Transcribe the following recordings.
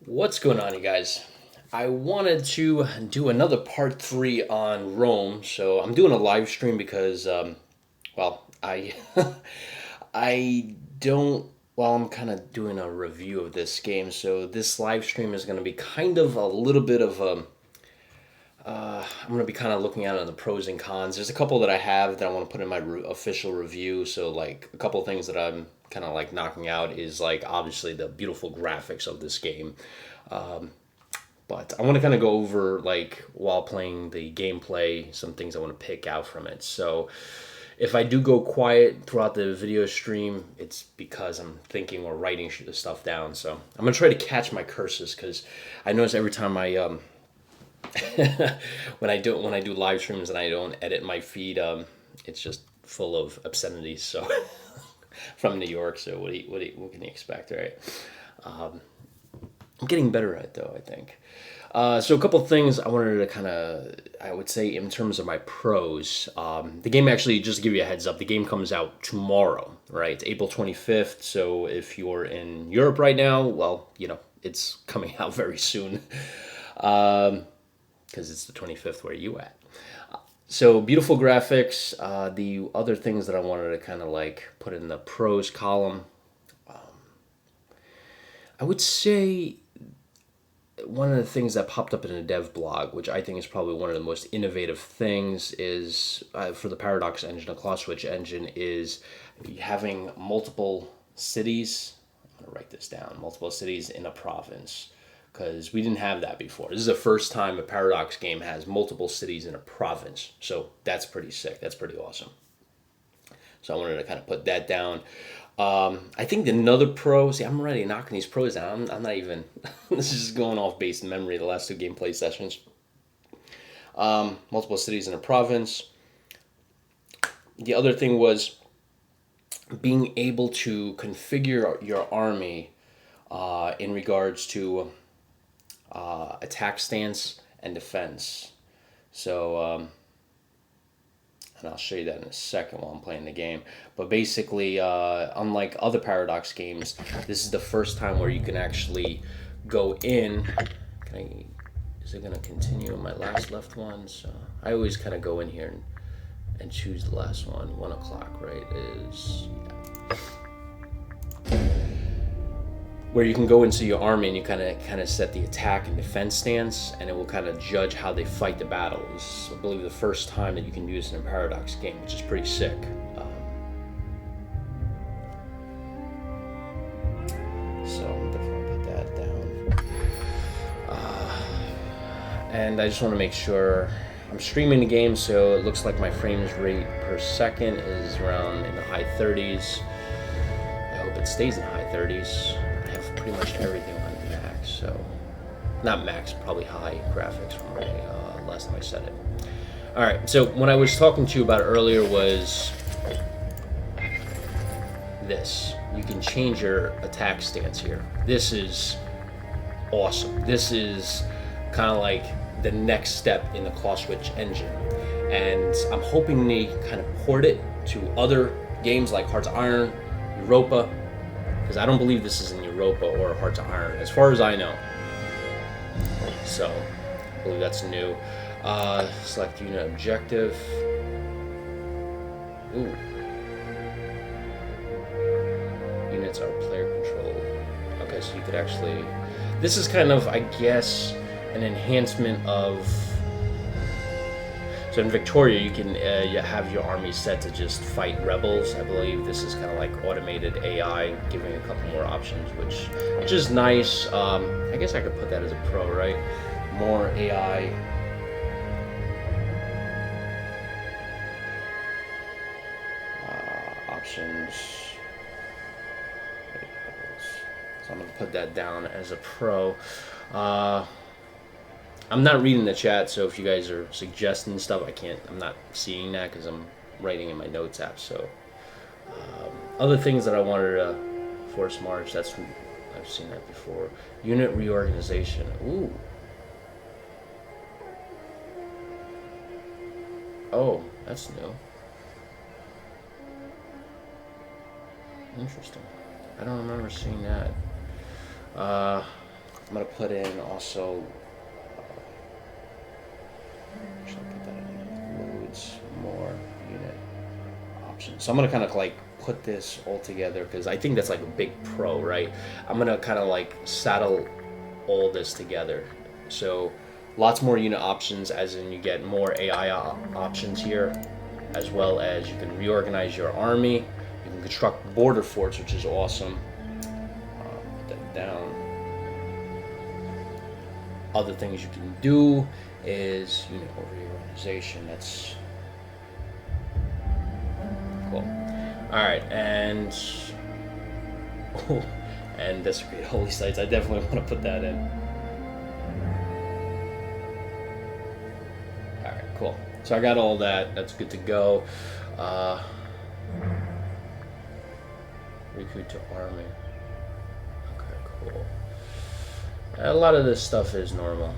What's going on, you guys? I wanted to do another part three on Rome, so I'm doing a live stream because, I I don't. Well, I'm kind of doing a review of this game, so this live stream is going to be kind of a little bit of a. I'm going to be kind of looking at it on the pros and cons. There's a couple that I have that I want to put in my official review. So, like, a couple of things that I'm kind of like knocking out is like obviously the beautiful graphics of this game. But I want to kind of go over, like, while playing the gameplay, some things I want to pick out from it. So if I do go quiet throughout the video stream, it's because I'm thinking or writing stuff down. So I'm going to try to catch my curses because I notice every time I when I do live streams and I don't edit my feed, it's just full of obscenities. So from New York, so what can you expect, right? I'm getting better at it, though, I think. So a couple things I wanted to kind of, I would say, in terms of my pros. The game actually, just to give you a heads up, the game comes out tomorrow, right? It's April 25th. So if you're in Europe right now, well, it's coming out very soon because it's the 25th where you at. So beautiful graphics. The other things that I wanted to kind of like put in the pros column, I would say one of the things that popped up in a dev blog, which I think is probably one of the most innovative things, is for the Paradox engine, a claw switch engine, is having multiple cities. I'm gonna write this down: multiple cities in a province, because we didn't have that before. This is the first time a Paradox game has multiple cities in a province, so that's pretty sick. That's pretty awesome. So I wanted to kind of put that down. I think another pro. See, I'm already knocking these pros down. I'm not even. This is just going off base memory. The last two gameplay sessions. Multiple cities in a province. The other thing was being able to configure your army in regards to attack stance and defense. So and I'll show you that in a second while I'm playing the game. But basically, unlike other Paradox games, this is the first time where you can actually go in. Is it going to continue on my last left one? So I always kind of go in here and choose the last one. 1 o'clock, right? Is where you can go into your army and you kind of set the attack and defense stance, and it will kind of judge how they fight the battle. This is, I believe, the first time that you can use it in a Paradox game, which is pretty sick. So I'm definitely put that down. And I just want to make sure I'm streaming the game, so it looks like my frames rate per second is around in the high 30s. I hope it stays in the high 30s. I have pretty much everything on max, so not max, probably high graphics from my last time I said it. All right, so what I was talking to you about earlier was this. You can change your attack stance here. This is awesome. This is kind of like the next step in the claw switch engine, and I'm hoping they kind of port it to other games like Hearts of Iron, Europa, because I don't believe this is in Europa or Hearts of Iron, as far as I know. So I believe that's new. Select unit objective. Ooh. Units are player controlled. Okay, so you could actually. This is kind of, I guess, an enhancement of. So in Victoria, you can you have your army set to just fight rebels. I believe this is kind of like automated AI, giving a couple more options, which is nice. I guess I could put that as a pro, right? More AI. Options. So I'm gonna put that down as a pro. I'm not reading the chat, so if you guys are suggesting stuff, I'm not seeing that because I'm writing in my notes app. So, other things that I wanted to force march, I've seen that before. Unit reorganization. Ooh. Oh, that's new. Interesting. I don't remember seeing that. I'm gonna put in also. Should I put that in? Loads more unit options. So I'm gonna kind of like put this all together because I think that's like a big pro, right? I'm gonna kind of like saddle all this together. So lots more unit options, as in you get more AI options here, as well as you can reorganize your army. You can construct border forts, which is awesome. Put that down. Other things you can do is unit reorganization. That's cool. All right, and oh, and desecrate holy sites. I definitely want to put that in. All right, cool. So I got all that. That's good to go. Recruit to army. Okay, cool. A lot of this stuff is normal.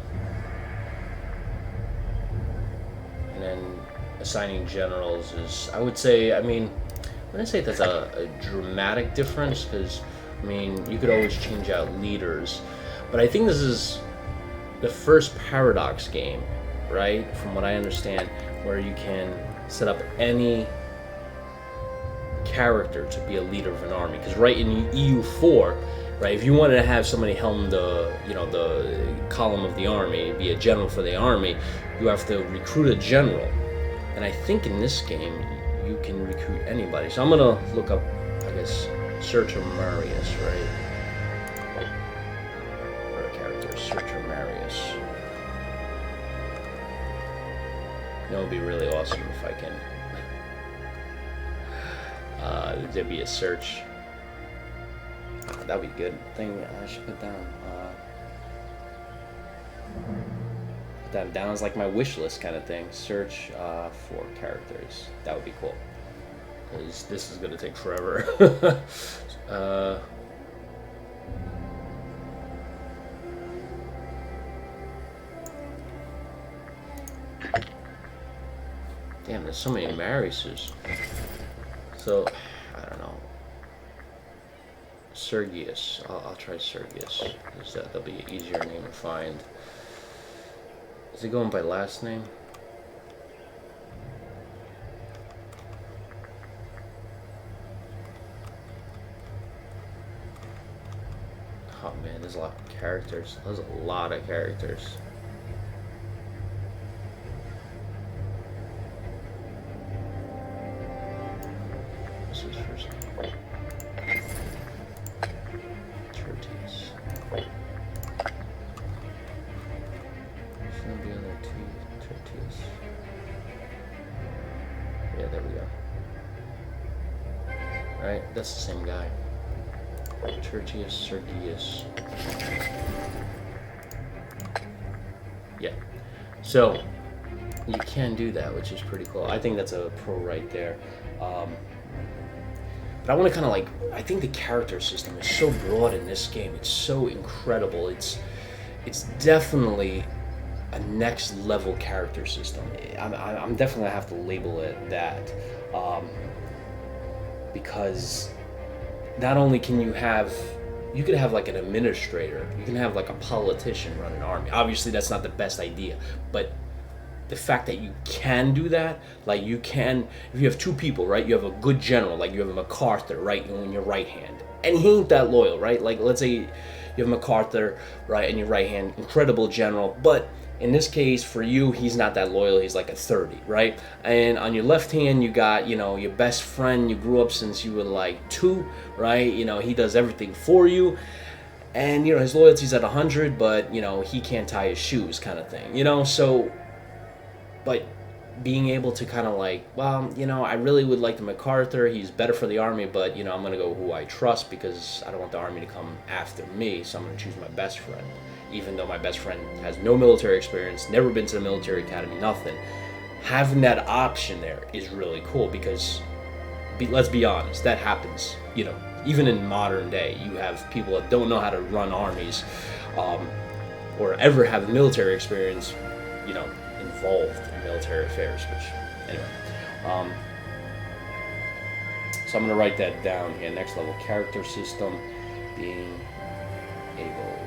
And then assigning generals is, I would say, I mean, I wouldn't say that's a dramatic difference because, I mean, you could always change out leaders. But I think this is the first Paradox game, right? From what I understand, where you can set up any character to be a leader of an army. Because right in EU4, right, if you wanted to have somebody helm the, the column of the army, be a general for the army, you have to recruit a general. And I think in this game, you can recruit anybody. So I'm gonna look up, I guess, Searcher Marius, right? Or a character, Searcher Marius. That would be really awesome if I can. There'd be a search. That'd be good. Thing I should put down. Put that down as like my wish list kind of thing. Search for characters. That would be cool. Because this is gonna take forever. Damn, there's so many Mariuses. So, I don't know. Sergius. I'll try Sergius. That'll be an easier name to find. Is it going by last name? Oh man, there's a lot of characters. There's a lot of characters. This is first name. Tertius. Shouldn't be on there too. Tertius. Yeah, there we go. Alright, that's the same guy. Tertius Sergius. Yeah. So you can do that, which is pretty cool. I think that's a pro right there. But I want to kind of like, I think the character system is so broad in this game. It's so incredible. It's definitely a next level character system. I'm definitely gonna have to label it that, because not only can you could have like an administrator, you can have like a politician run an army. Obviously that's not the best idea, but the fact that you can do that, like you can, if you have two people, right, you have a good general, like you have a MacArthur, right, in your right hand, and he ain't that loyal, right, like let's say you have MacArthur, right, in your right hand, incredible general, but in this case, for you, he's not that loyal. He's like a 30, right? And on your left hand, you got, your best friend you grew up since you were like 2, right? He does everything for you. And, his loyalty's at 100, but, he can't tie his shoes kind of thing, So, but being able to kind of like, well, I really would like the MacArthur. He's better for the army, but, I'm going to go who I trust because I don't want the army to come after me. So I'm going to choose my best friend. Even though my best friend has no military experience, never been to the military academy, nothing. Having that option there is really cool because, let's be honest, that happens. Even in modern day, you have people that don't know how to run armies, or ever have military experience, involved in military affairs. Which, anyway, so I'm gonna write that down here. Next level character system, being able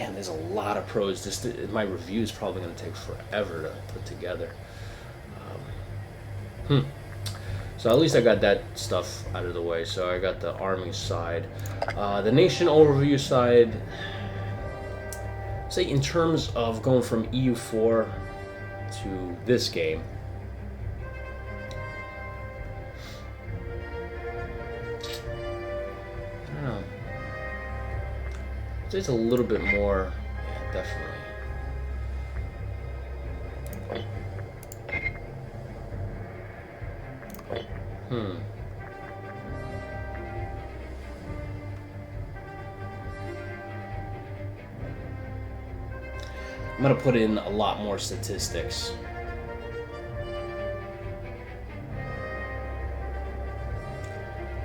Man, there's a lot of pros. My review is probably going to take forever to put together. So at least I got that stuff out of the way. So I got the army side. The nation overview side, say in terms of going from EU4 to this game, I don't know. It's a little bit more, yeah, definitely. Hmm. I'm gonna put in a lot more statistics.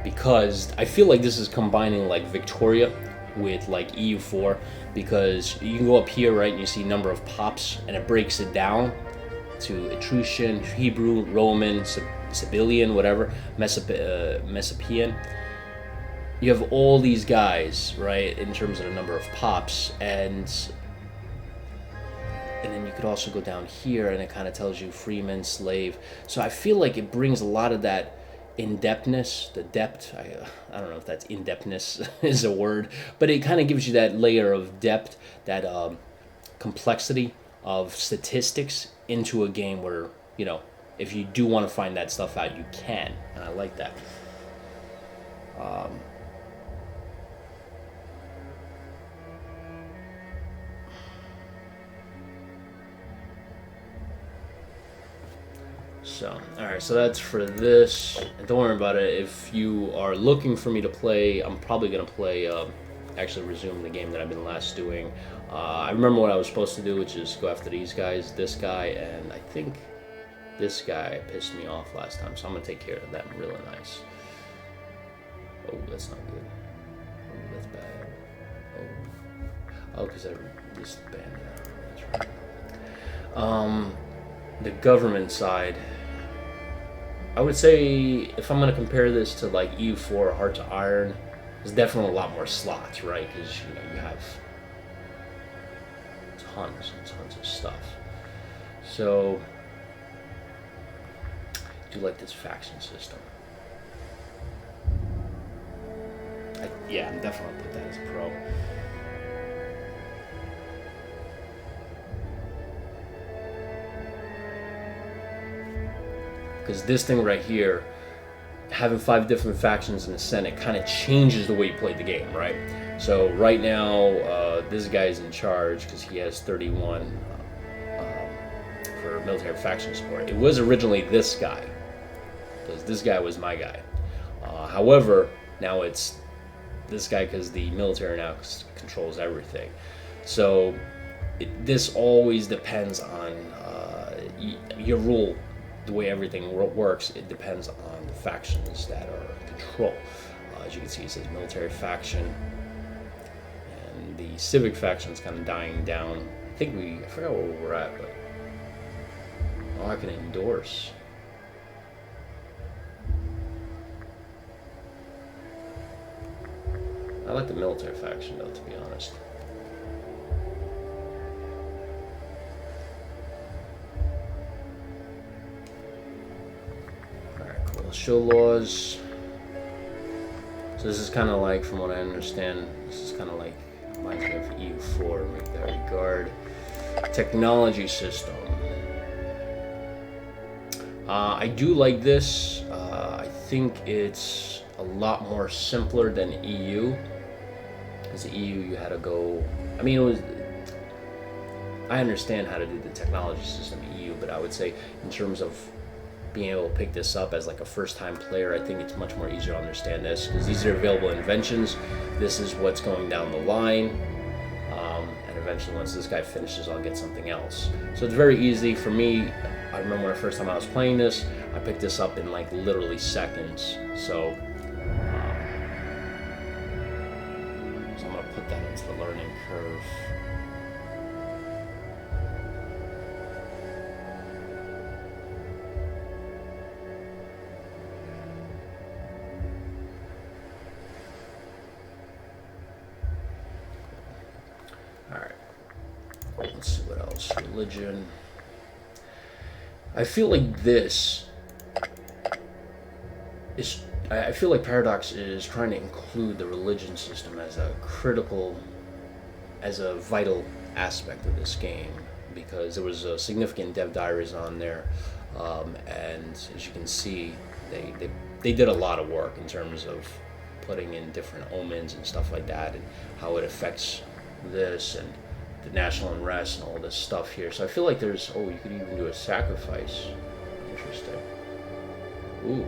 Because I feel like this is combining like Victoria with like EU4, because you can go up here, right, and you see number of pops, and it breaks it down to Etruscan, Hebrew, Roman, Sibyllian, whatever, Mesopotamian. You have all these guys, right, in terms of the number of pops, and then you could also go down here, and it kind of tells you freeman, slave. So I feel like it brings a lot of that in-depthness, the depth. I don't know if that's in-depthness is a word, but it kind of gives you that layer of depth, that complexity of statistics into a game where, you know, if you do want to find that stuff out, you can, and I like that. So, alright, so that's for this. And don't worry about it. If you are looking for me to play, I'm probably going to play, actually resume the game that I've been last doing. I remember what I was supposed to do, which is go after these guys, this guy, and I think this guy pissed me off last time, so I'm going to take care of that really nice. Oh, that's not good. Oh, that's bad. Oh, because I just banned that. That's right. The government side, I would say if I'm going to compare this to like EU4 Heart to Iron, there's definitely a lot more slots, right? Because you have tons and tons of stuff. So I do like this faction system. Yeah, I'm definitely going to put that as a pro. Because this thing right here, having 5 different factions in the Senate kind of changes the way you play the game, right? So right now, this guy's in charge because he has 31 for military faction support. It was originally this guy, because this guy was my guy. However, now it's this guy because the military now controls everything. So this always depends on your rule. The way everything works, it depends on the factions that are in control. As you can see, it says military faction, and the civic faction is kind of dying down. I forgot where we're at, but I can endorse. I like the military faction, though, to be honest. Show laws. So this is kind of like, from what I understand, this is kind of like reminds me of EU4. Make that regard. Technology system. I do like this. I think it's a lot more simpler than EU. Because the EU, you had to go. I mean, it was. I understand how to do the technology system in EU, but I would say in terms of being able to pick this up as like a first-time player, I think it's much more easier to understand this, because these are available inventions. This is what's going down the line, and eventually once this guy finishes, I'll get something else. So it's very easy for me. I remember when the first time I was playing this, I picked this up in like literally seconds. So I'm gonna put that into the learning curve. Alright, let's see what else. Religion. I feel like this is. I feel like Paradox is trying to include the religion system as a critical, as a vital aspect of this game, because there was a significant dev diaries on there, and as you can see, they did a lot of work in terms of putting in different omens and stuff like that, and how it affects this and the national unrest and all this stuff here. So I feel like there's, oh, you could even do a sacrifice. Interesting. Ooh.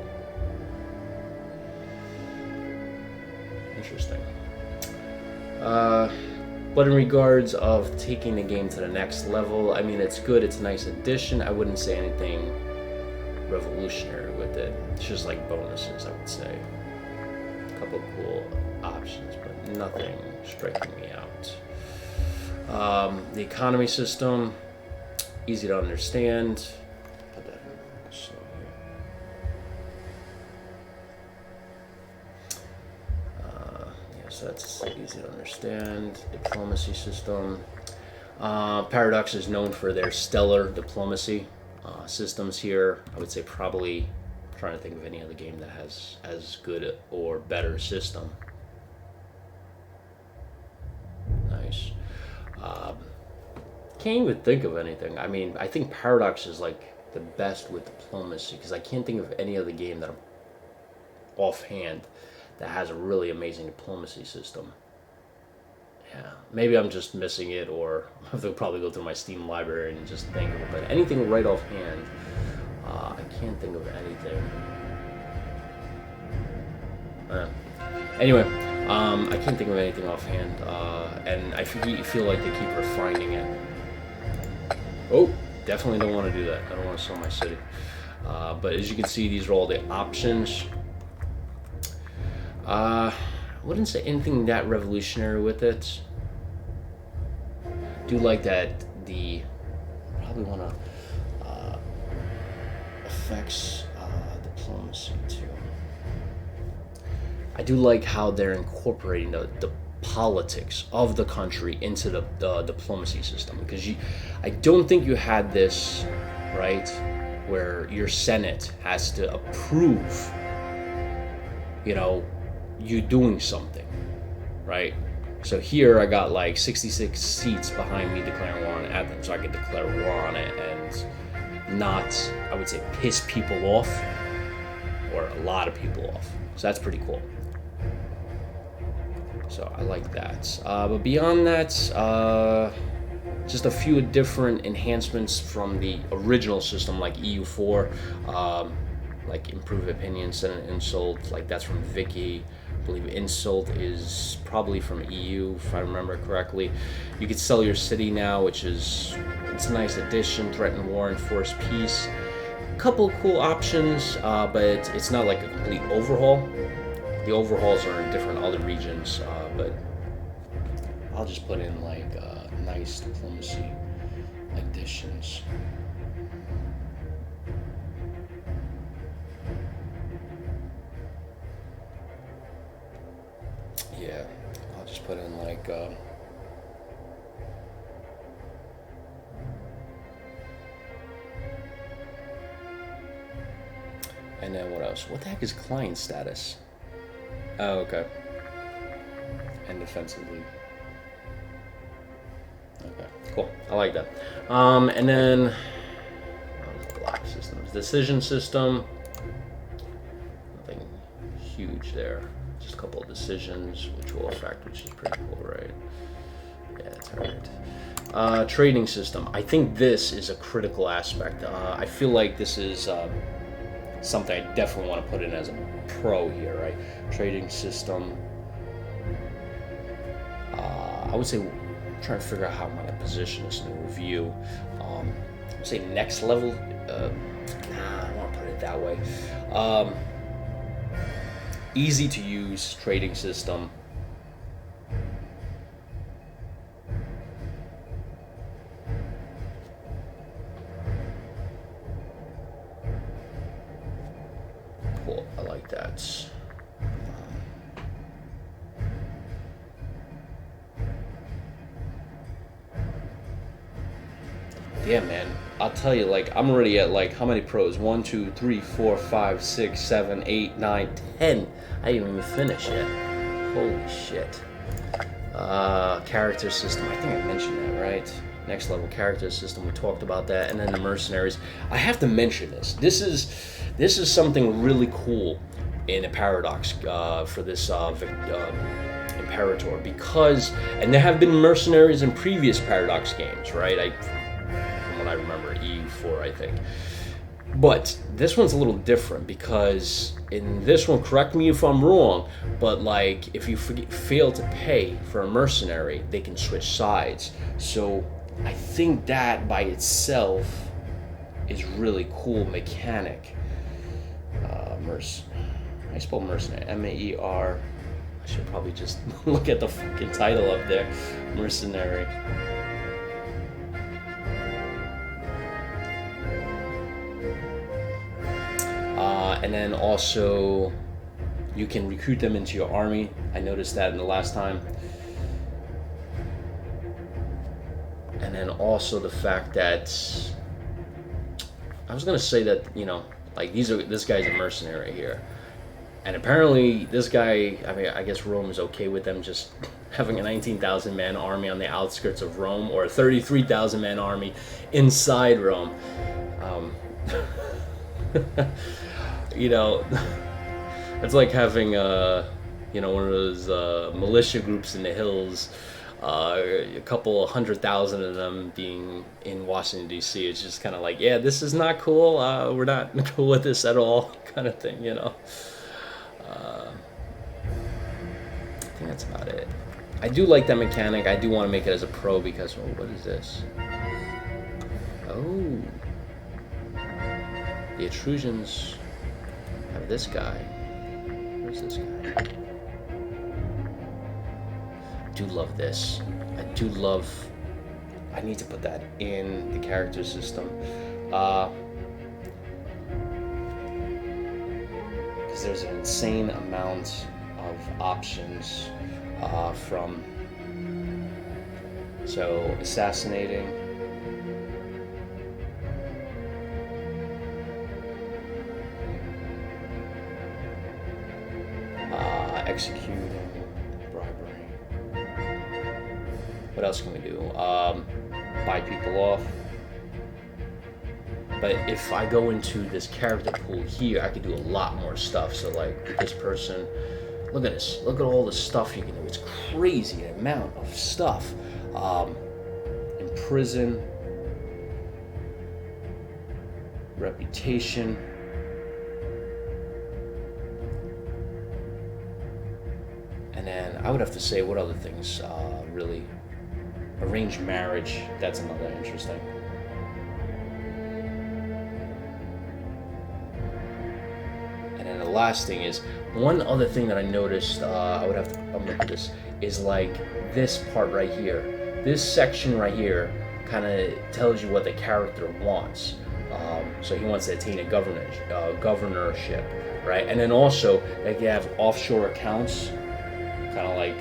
Interesting. But in regards of taking the game to the next level, I mean, it's good. It's a nice addition. I wouldn't say anything revolutionary with it. It's just like bonuses, I would say. A couple of cool options, but nothing striking me out. The economy system, easy to understand. Put that in. So so that's easy to understand. Diplomacy system. Paradox is known for their stellar diplomacy systems here. I would say probably, I'm trying to think of any other game that has as good or better system. Nice. Can't even think of anything. I mean, I think Paradox is like the best with diplomacy, because I can't think of any other game that I'm offhand that has a really amazing diplomacy system. Yeah, maybe I'm just missing it, or I have to probably go through my Steam library and just think of it. But anything right offhand, I can't think of anything. Anyway, I can't think of anything offhand, and I feel like they keep refining it. Oh, definitely don't want to do that. I don't want to sell my city. But as you can see, these are all the options. I wouldn't say anything that revolutionary with it. Do like that the probably want to affects diplomacy too. I do like how they're incorporating the politics of the country into the diplomacy system, because I don't think you had this, right, where your Senate has to approve, you doing something, right? So here I got like 66 seats behind me declaring war on Athens, so I could declare war on it and not, I would say, piss people off, or a lot of people off. So that's pretty cool. So I like that. But beyond that, just a few different enhancements from the original system, like EU4, like Improve Opinion, Send an Insult, like that's from Vicky. I believe Insult is probably from EU, if I remember correctly. You could sell your city now, which it's a nice addition. Threaten war, enforce peace. A couple cool options, but it's not like a complete overhaul. The overhauls are in different other regions, but I'll just put in like nice diplomacy additions. Yeah, I'll just put in like and then what else? What the heck is client status? Oh, okay. And defensively. Okay, cool. I like that. And then block systems, decision system. Nothing huge there. Just a couple of decisions, which will affect, which is pretty cool, right? Yeah, that's alright. Trading system. I think this is a critical aspect. I feel like this is something I definitely want to put in as a pro here, right? Trading system. I would say, I'm trying to figure out how I'm going to position this in the review. I would say next level. I don't want to put it that way. Easy to use trading system. Cool, I like that. yeah, man, I'll tell you, like, I'm already at, like, how many pros? 1, 2, 3, 4, 5, 6, 7, 8, 9, 10. I didn't even finish yet. Holy shit. Character system. I think I mentioned that, right? Next level character system. We talked about that, and then the mercenaries. I have to mention this. This is something really cool in a paradox for this Imperator, because, and there have been mercenaries in previous paradox games, right? From what I remember, E4, I think. But this one's a little different because in this one, correct me if I'm wrong, but like if you fail to pay for a mercenary, they can switch sides. So I think that by itself is really cool mechanic. I spell mercenary, M-A-E-R. I should probably just look at the fucking title up there, mercenary. And then also, you can recruit them into your army. I noticed that in the last time. And then also the fact that, I was gonna say that, you know, like this guy's a mercenary here. And apparently this guy, I mean, I guess Rome is okay with them just having a 19,000 man army on the outskirts of Rome, or a 33,000 man army inside Rome. You know, it's like having you know, one of those militia groups in the hills, a couple 100,000 of them being in Washington D.C. It's just kind of like, yeah, this is not cool. We're not cool with this at all, kind of thing, you know. I think that's about it. I do like that mechanic. I do want to make it as a pro because, oh, what is this? Oh, the Etruscans have this guy. Where's this guy? I do love this. I do love. I need to put that in the character system. Because there's an insane amount of options from. So, assassinating. Executing, bribery. What else can we do? Buy people off. But if I go into this character pool here, I could do a lot more stuff. So like with this person, look at this. Look at all the stuff you can do. It's crazy, the amount of stuff. Imprison. Reputation. And then I would have to say, what other things really? Arranged marriage, that's another interesting. And then the last thing is, one other thing that I noticed, I would have to look at this, is like this part right here. This section right here kind of tells you what the character wants. So he wants to attain a governorship, right? And then also, like you have offshore accounts, kind of like,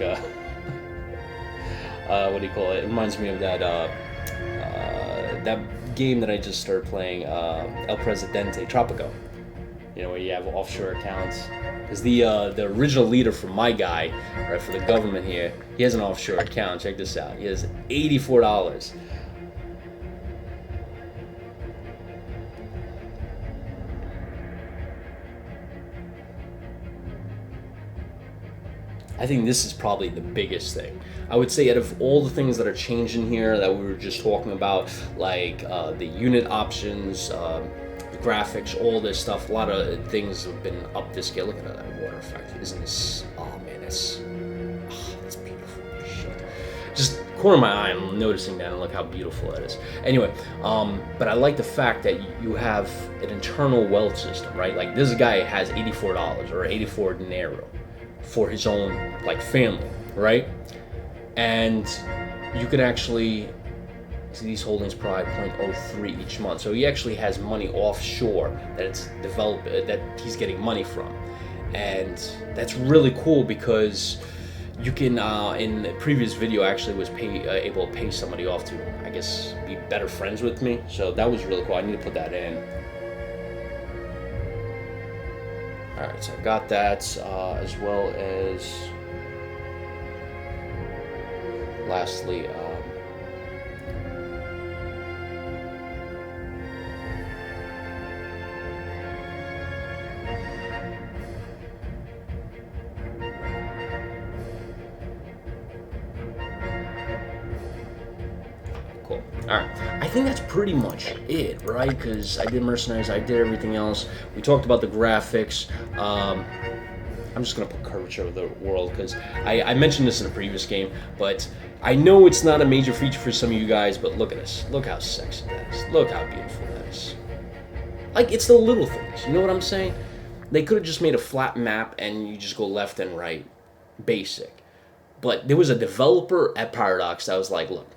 what do you call it? It reminds me of that that game that I just started playing, El Presidente, Tropico. You know, where you have offshore accounts. Because the original leader for my guy, right, for the government here, he has an offshore account. Check this out. He has $84. I think this is probably the biggest thing. I would say out of all the things that are changing here that we were just talking about, like the unit options, the graphics, all this stuff, a lot of things have been up this scale. Look at that water effect. Isn't this, oh man, that's beautiful. Shit. Just corner of my eye, I'm noticing that, and look how beautiful that is. Anyway, but I like the fact that you have an internal wealth system, right? Like this guy has $84 or 84 dinero for his own like family, right? And you can actually see these holdings provide 0.03 each month. So he actually has money offshore that it's developed, that he's getting money from, and that's really cool because you can in the previous video I actually was able to pay somebody off to, I guess, be better friends with me. So that was really cool. I need to put that in. All right, so I got that as well as lastly. Cool. Alright, I think that's pretty much it, right? Because I did Mercenaries, I did everything else. We talked about the graphics. I'm just going to put curvature of the world because I mentioned this in a previous game, but I know it's not a major feature for some of you guys, but look at this. Look how sexy that is. Look how beautiful that is. Like, it's the little things, you know what I'm saying? They could have just made a flat map and you just go left and right, basic. But there was a developer at Paradox that was like, look,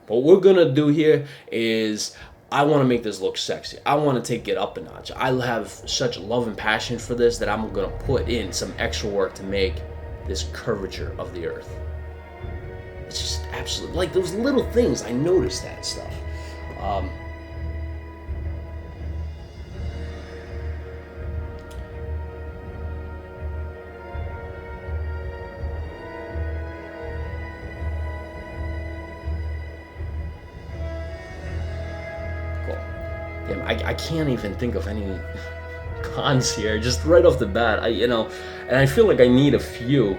what we're gonna do here is I want to make this look sexy. I want to take it up a notch. I have such love and passion for this that I'm gonna put in some extra work to make this curvature of the earth. It's just absolutely, like, those little things, I noticed that stuff. I can't even think of any cons here, just right off the bat. And I feel like I need a few.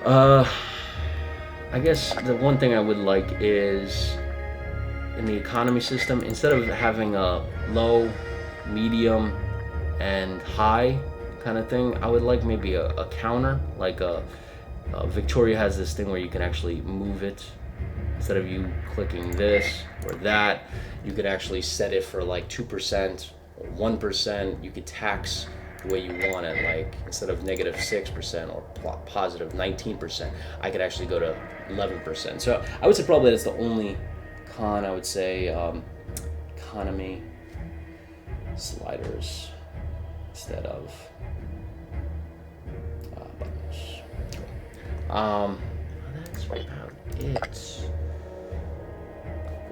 I guess the one thing I would like is in the economy system, instead of having a low, medium, and high kind of thing, I would like maybe a counter. Like Victoria has this thing where you can actually move it. Instead of you clicking this or that, you could actually set it for like 2% or 1%. You could tax the way you want it. Like, instead of negative 6% or positive 19%, I could actually go to 11%. So I would say probably that's the only con. I would say economy sliders instead of buttons. That's about it.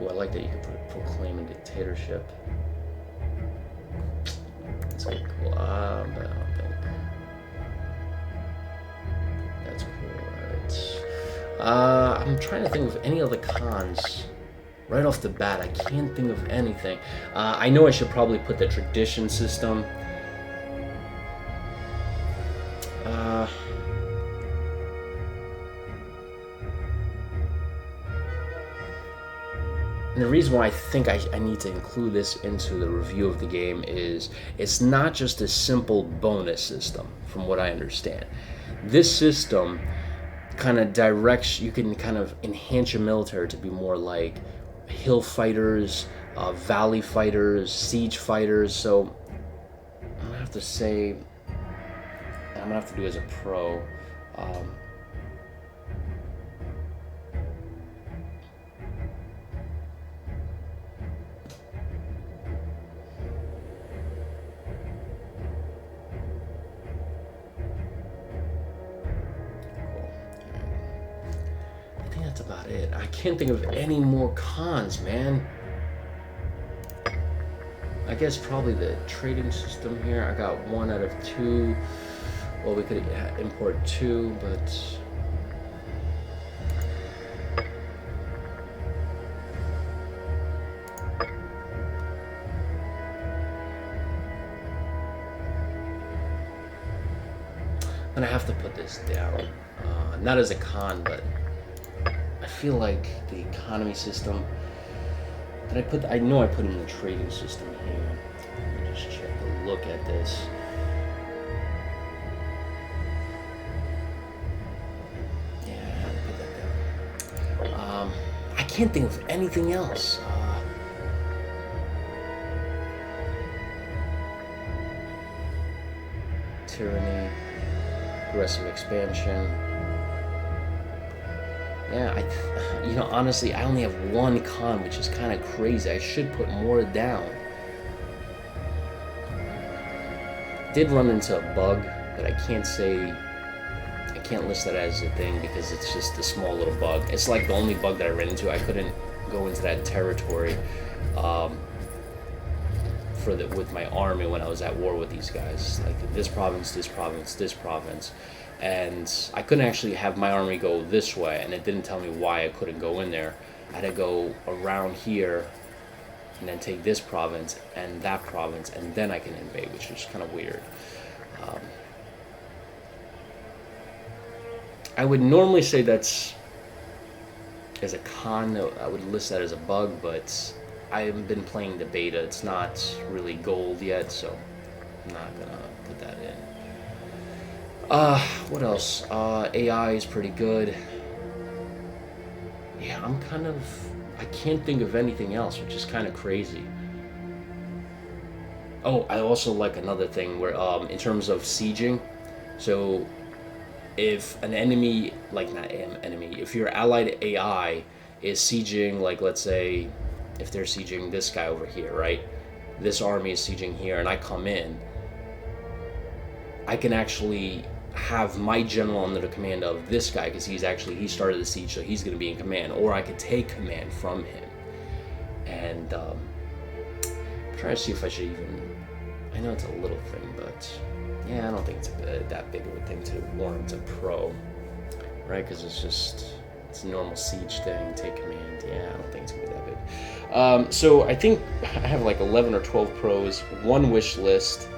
Oh, I like that you can proclaim a dictatorship. That's like cool. But I don't think that's cool. Right. I'm trying to think of any other cons. Right off the bat, I can't think of anything. I know I should probably put the tradition system. And the reason why I think I need to include this into the review of the game is it's not just a simple bonus system, from what I understand. This system kind of directs, you can kind of enhance your military to be more like hill fighters, valley fighters, siege fighters. So I'm gonna have to say, I'm gonna have to do it as a pro. That's about it. I can't think of any more cons, man. I guess probably the trading system here. I got 1 out of 2. Well, we could import 2, but I'm gonna have to put this down. Not as a con, but I feel like the economy system. I know I put in the trading system here. Let me just check a look at this. Yeah, I had to put that down. I can't think of anything else. Tyranny, aggressive expansion. Yeah, honestly, I only have 1 con, which is kind of crazy. I should put more down. Did run into a bug that I can't say can't list that as a thing because it's just a small little bug. It's like the only bug that I ran into. I couldn't go into that territory with my army when I was at war with these guys. Like this province, this province, this province. And I couldn't actually have my army go this way, and it didn't tell me why I couldn't go in there. I had to go around here and then take this province and that province, and then I can invade, which is kind of weird. I would normally say that's as a con, I would list that as a bug, but I haven't been playing the beta. It's not really gold yet, so I'm not gonna put that in. What else? AI is pretty good. Yeah, I can't think of anything else, which is kind of crazy. Oh, I also like another thing where, in terms of sieging, so if an enemy, like not an enemy, if your allied AI is sieging, like let's say, if they're sieging this guy over here, right? This army is sieging here, and I come in, I can actually have my general under the command of this guy because he started the siege, so he's going to be in command, or I could take command from him. And I'm trying to see if I should even. I know it's a little thing, but yeah, I don't think it's that big of a thing to warrant a pro, right? Because it's a normal siege thing. Take command. Yeah, I don't think it's gonna be that big. So I think I have like 11 or 12 pros, one wish list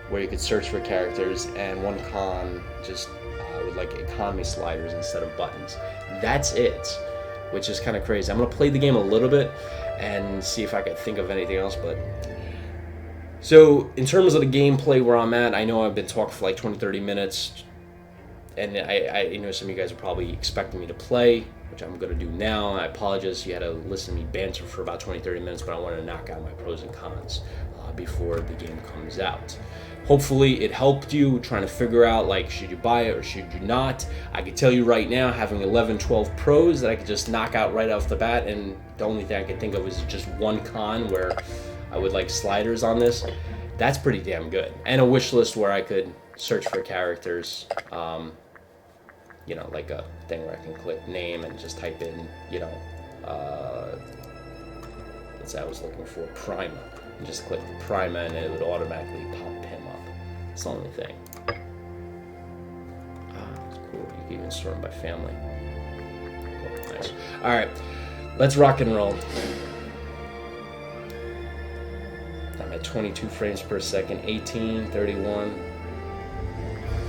where you could search for characters, and one con just with like economy sliders instead of buttons. That's it, which is kind of crazy. I'm gonna play the game a little bit and see if I can think of anything else. But so in terms of the gameplay where I'm at, I know I've been talking for like 20-30 minutes, and I know some of you guys are probably expecting me to play, which I'm going to do now. I apologize you had to listen to me banter for about 20-30 minutes, but I wanted to knock out my pros and cons before the game comes out. Hopefully it helped you trying to figure out, like, should you buy it or should you not. I can tell you right now, having 11-12 pros that I could just knock out right off the bat, and the only thing I can think of is just one con where I would like sliders on this. That's pretty damn good. And a wish list where I could search for characters, you know, like a thing where I can click name and just type in, you know, let's say I was looking for Prima, and just click Prima and it would automatically pop him up. It's the only thing. It's cool. You can even sort them by family. Cool. Nice. Alright, let's rock and roll. I'm at 22 frames per second, 18, 31.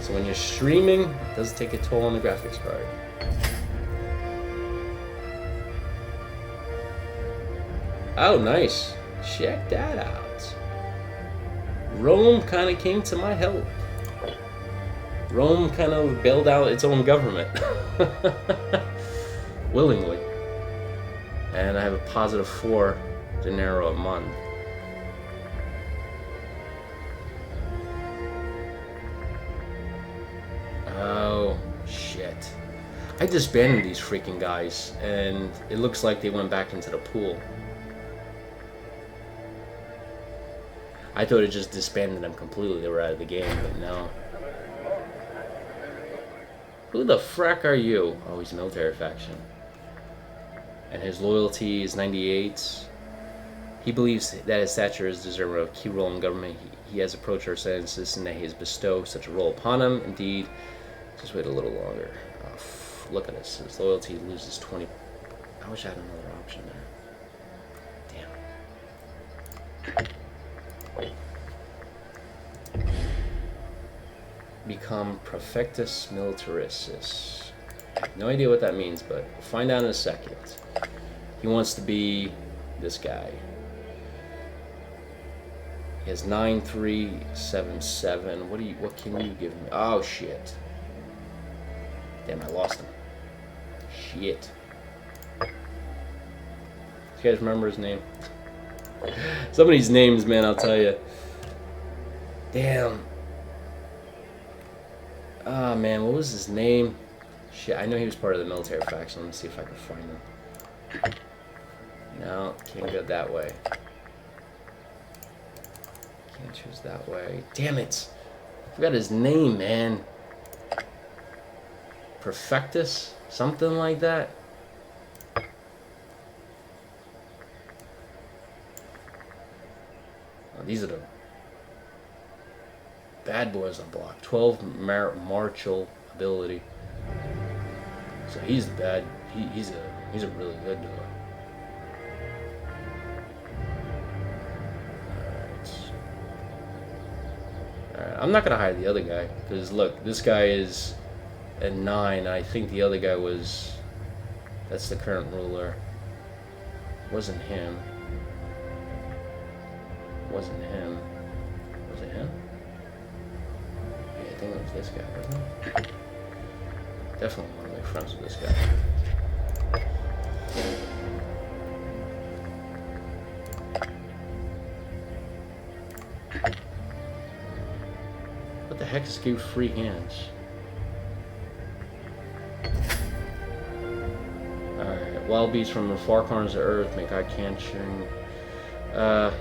So when you're streaming, it does take a toll on the graphics card. Oh, nice. Check that out. Rome kind of came to my help. Rome kind of bailed out its own government. Willingly. And I have a positive 4 dinero a month. Oh, shit. I disbanded these freaking guys, and it looks like they went back into the pool. I thought it just disbanded them completely. They were out of the game, but no. Who the frack are you? Oh, he's military faction. And his loyalty is 98. He believes that his stature is deserving of a key role in government. He has approached our sentences and that he has bestowed such a role upon him. Indeed, just wait a little longer. Look at this. His loyalty loses 20. I wish I had another option there. Damn. Become Prefectus Militarissus. I have no idea what that means, but we'll find out in a second. He wants to be this guy. He has 9377. What can you give me? Oh shit. Damn, I lost him. Shit. You guys remember his name? Some of these names, man, I'll tell you. Damn. Ah, man, what was his name? Shit, I know he was part of the military faction. Let me see if I can find him. No, can't go that way. Can't choose that way. Damn it. I forgot his name, man. Perfectus, something like that. Oh, these are the bad boys on block. 12 martial ability. So he's the bad. He's a really good dog. Alright, I'm not gonna hide the other guy because look, this guy is at 9. I think the other guy was. That's the current ruler. Wasn't him. Wasn't him. Was it him? Yeah, I think it was this guy, wasn't it? Definitely want to make friends with this guy. What the heck is give free hands? Alright, wild beasts from the far corners of Earth make eye catching. How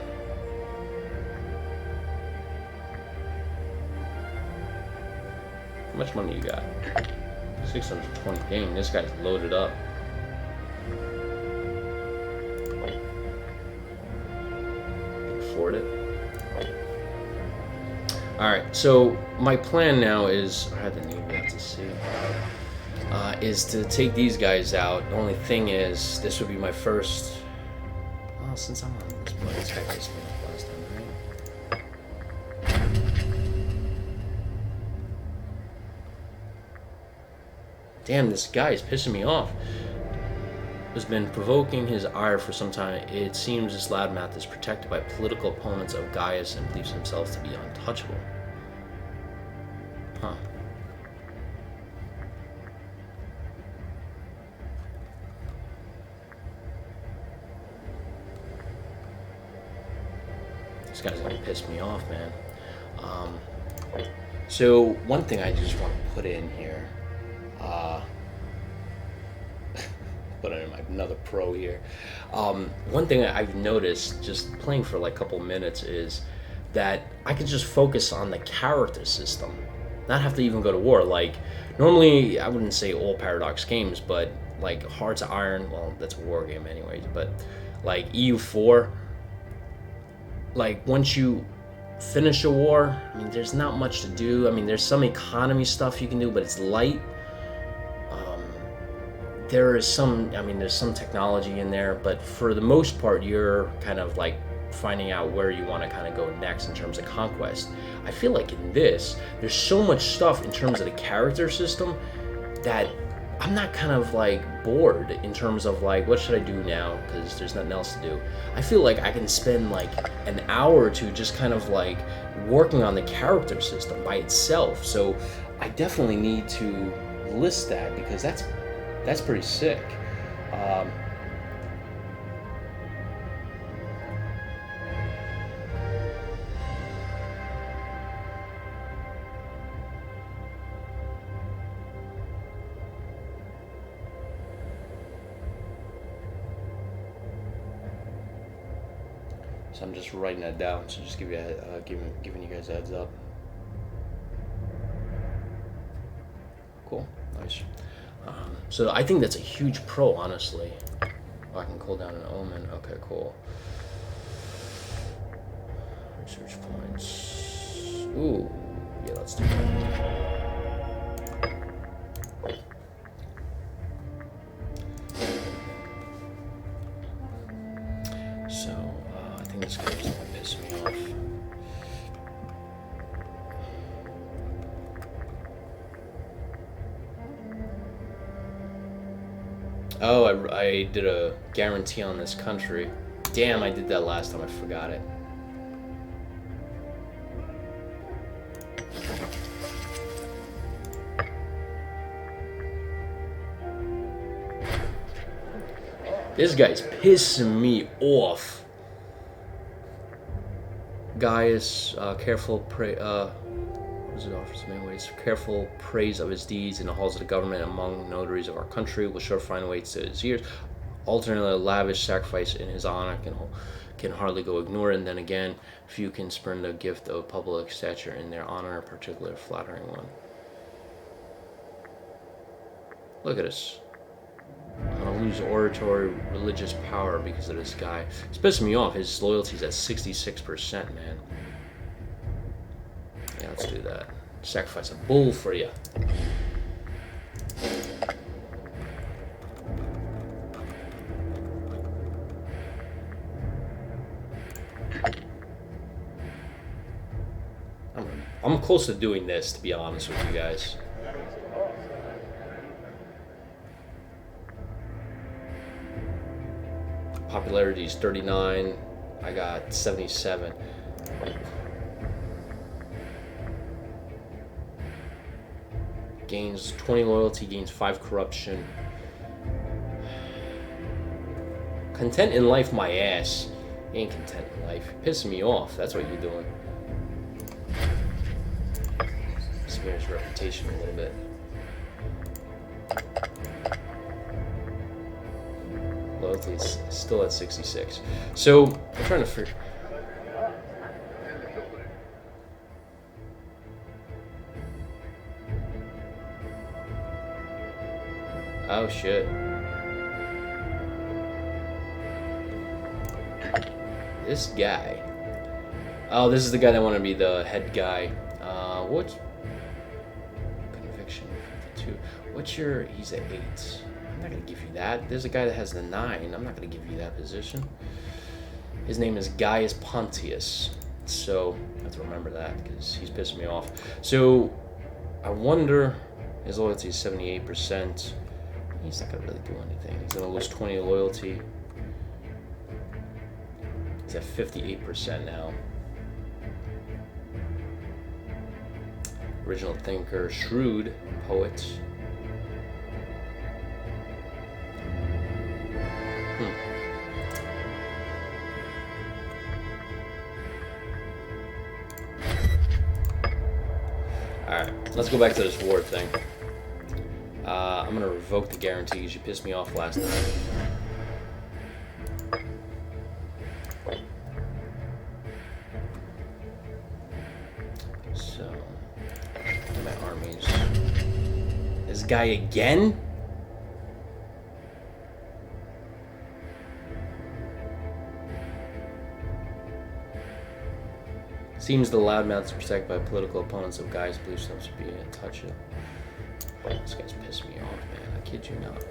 much money you got? 620. Dang, this guy's loaded up. Can afford it. Alright, so my plan now is, I had the name out to see, is to take these guys out. The only thing is, this would be my first, well, since I'm on this play, this guy pissed me off last time, right? Damn, this guy is pissing me off. Has been provoking his ire for some time. It seems this loudmouth is protected by political opponents of Gaius and believes himself to be untouchable. Huh. This guy's gonna piss me off, man. So one thing I just want to put in here, put in another pro here. One thing I've noticed just playing for like a couple minutes is that I can just focus on the character system, not have to even go to war. Like normally, I wouldn't say all Paradox games, but like Hearts of Iron, well, that's a war game anyways. But like EU4, like once you finish a war, I mean, there's not much to do. I mean, there's some economy stuff you can do, but it's light. There is some, I mean, there's some technology in there, but for the most part, you're kind of like finding out where you want to kind of go next in terms of conquest. I feel like in this, there's so much stuff in terms of the character system that I'm not kind of like bored in terms of like, what should I do now? Because there's nothing else to do. I feel like I can spend like an hour or two just kind of like working on the character system by itself. So I definitely need to list that because that's pretty sick. So I'm just writing that down. So just giving you guys a heads up. Cool, nice. So I think that's a huge pro, honestly. Oh, I can call down an omen. Okay, cool. Research points. Ooh, yeah, let's do that. So I think this guy's gonna piss me off. Oh, I did a guarantee on this country. Damn, I did that last time. I forgot it. This guy's pissing me off. Gaius, careful pray. Offers many ways. Careful praise of his deeds in the halls of the government among notaries of our country will sure find ways to his ears. Alternately, a lavish sacrifice in his honor can hardly go ignored, and then again, few can spurn the gift of public stature in their honor, a particularly flattering one. Look at this. I'm gonna lose oratory religious power because of this guy. It's pissing me off. His loyalty's at 66%, man. Yeah, let's do that. Sacrifice a bull for you. I'm close to doing this, to be honest with you guys. Popularity is 39. I got 77. Gains 20 loyalty, gains 5 corruption. Content in life, my ass. You ain't content in life. You're pissing me off. That's what you're doing. Smears reputation a little bit. Loyalty is still at 66. So I'm trying to figure. Oh shit. This guy. Oh, this is the guy that wanted to be the head guy. What? Conviction 52. What's your? He's at 8. I'm not gonna give you that. There's a guy that has the 9. I'm not gonna give you that position. His name is Gaius Pontius. So I have to remember that because he's pissing me off. So I wonder. His loyalty is 78%. He's not gonna really do anything. He's gonna lose 20 loyalty. He's at 58% now. Original thinker, shrewd poet. Alright, let's go back to this war thing. I'm gonna revoke the guarantees. You pissed me off last time. So, my armies. This guy again? Seems the loudmouths are protected by political opponents of guys believe some should be in touch of. This guy's pissed me off, man. I kid you not.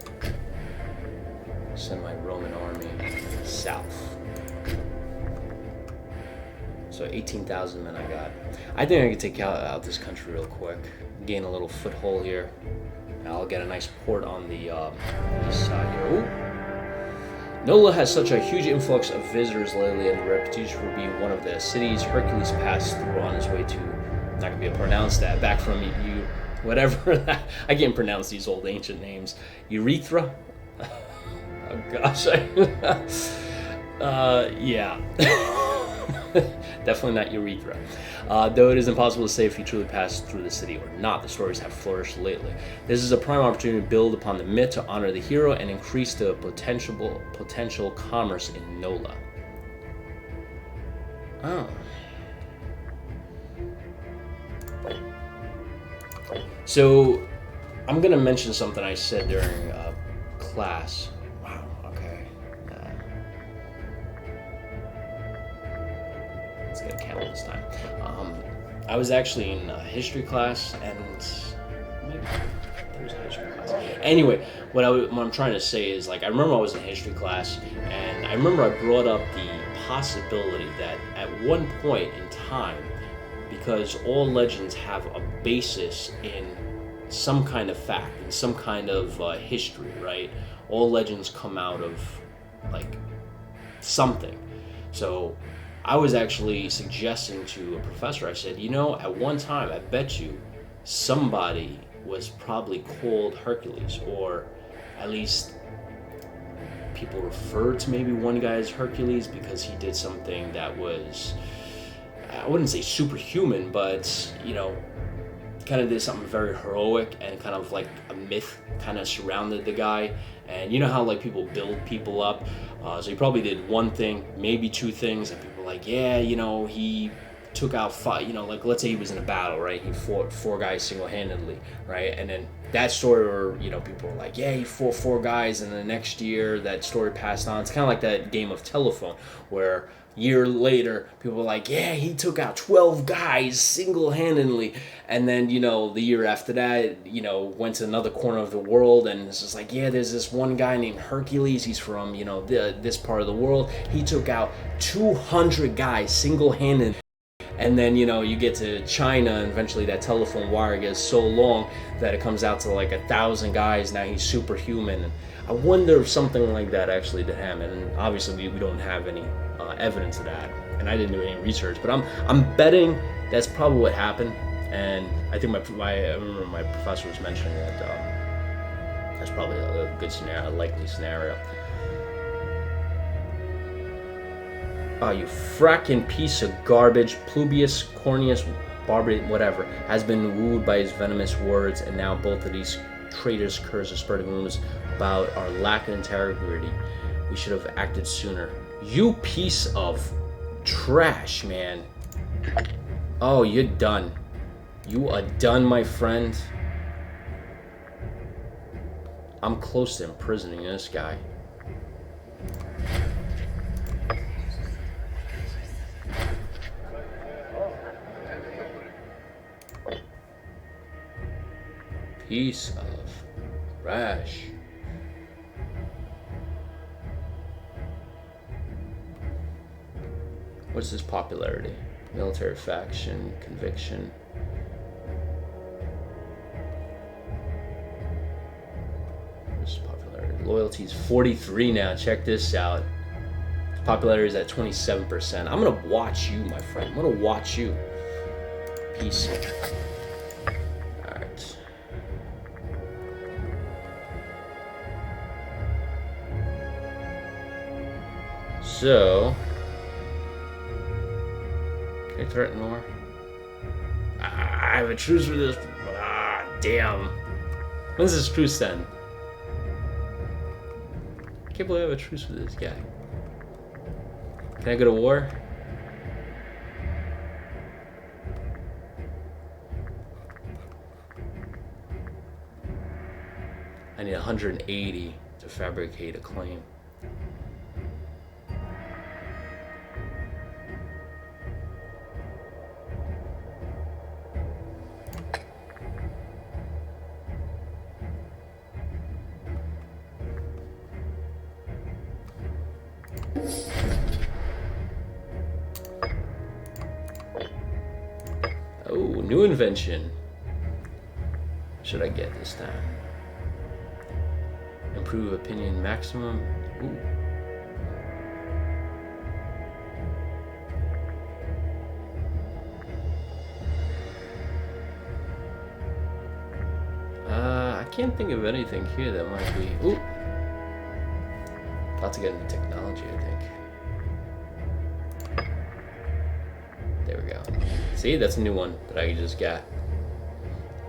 Send my Roman army south. So 18,000 men I got. I think I can take out this country real quick. Gain a little foothold here. And I'll get a nice port on the east side here. Ooh. Nola has such a huge influx of visitors lately, and the reputation for being one of the cities Hercules passed through on his way to. I'm not gonna be able to pronounce that. Back from you, whatever. I can't pronounce these old ancient names. Urethra. Oh gosh. Yeah. Definitely not urethra. Though it is impossible to say if he truly passed through the city or not. The stories have flourished lately. This is a prime opportunity to build upon the myth to honor the hero and increase the potential commerce in Nola. Oh. So, I'm going to mention something I said during class. Wow, okay. Let's get a count this time. I was actually in history class, and maybe there was a history class. Anyway, what I'm trying to say is, like, I remember I was in history class, and I remember I brought up the possibility that at one point in time, because all legends have a basis in some kind of fact, in some kind of history, right? All legends come out of, like, something. So I was actually suggesting to a professor, I said, you know, at one time, I bet you somebody was probably called Hercules, or at least people referred to maybe one guy as Hercules because he did something that was, I wouldn't say superhuman, but, you know, kind of did something very heroic, and kind of like a myth kind of surrounded the guy. And you know how like people build people up, so he probably did one thing, maybe two things, and people were like, yeah, you know, he took out five, like let's say he was in a battle, right? He fought four guys single-handedly, right? And then that story where, people were like, yeah, he fought four guys, and the next year that story passed on. It's kind of like that game of telephone where year later people were like, yeah, he took out 12 guys single-handedly, and then the year after that went to another corner of the world, and it's just like, yeah, there's this one guy named Hercules. He's from this part of the world. He took out 200 guys single-handed. And then you get to China, and eventually that telephone wire gets so long that it comes out to like 1,000 guys. Now he's superhuman. And I wonder if something like that actually did happen. And obviously we don't have any evidence of that, and I didn't do any research. But I'm betting that's probably what happened. And I think I remember my professor was mentioning that that's probably a good scenario, a likely scenario. Oh, you fracking piece of garbage. Publius Cornelius Barber, whatever, has been wooed by his venomous words, and now both of these traitors' curs are spreading rumors about our lack of integrity. We should have acted sooner. You piece of trash, man. Oh, you're done. You are done, my friend. I'm close to imprisoning this guy. Piece of trash. What's his popularity? Military faction, conviction. What's his popularity? Loyalty is 43 now. Check this out. His popularity is at 27%. I'm gonna watch you, my friend. I'm gonna watch you. Peace. Alright. So, can I threaten more? I have a truce with this. Damn. When's this truce then? I can't believe I have a truce with this guy. Can I go to war? I need 180 to fabricate a claim. Oh, new invention. What should I get this time? Improve opinion maximum. Ooh. I can't think of anything here that might be. Ooh. About to get into technology, I think. There we go. See, that's a new one that I just got.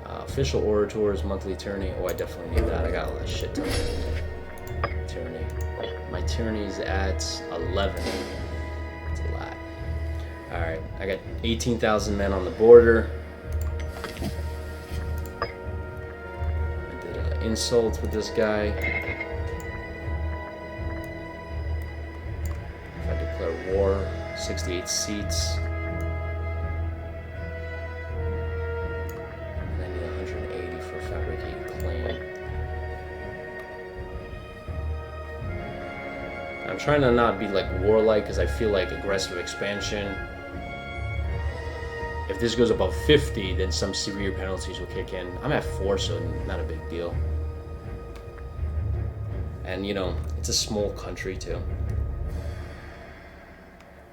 Official orators, monthly tyranny. Oh, I definitely need that. I got a shit ton of tyranny. My tyranny's at 11. That's a lot. Alright, I got 18,000 men on the border. I did an insult with this guy. If I declare war, 68 seats. I'm trying to not be like warlike because I feel like aggressive expansion. If this goes above 50, then some severe penalties will kick in. I'm at 4, so not a big deal. And it's a small country too.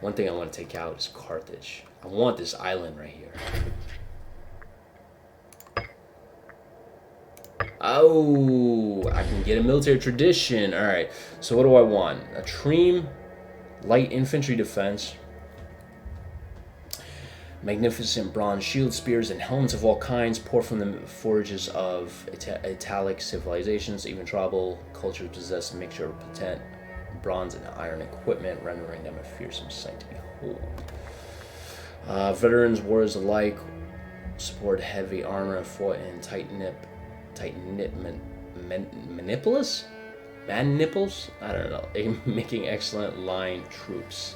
One thing I want to take out is Carthage. I want this island right here. Oh, I can get a military tradition. All right. So what do I want? A Treem, light infantry defense, magnificent bronze shield, spears, and helmets of all kinds pour from the forges of Italic civilizations. Even tribal cultures possess a mixture of potent bronze and iron equipment, rendering them a fearsome sight to behold. Veterans wars alike support heavy armor fought in tight knit manipulas? Man nipples? I don't know. Making excellent line troops.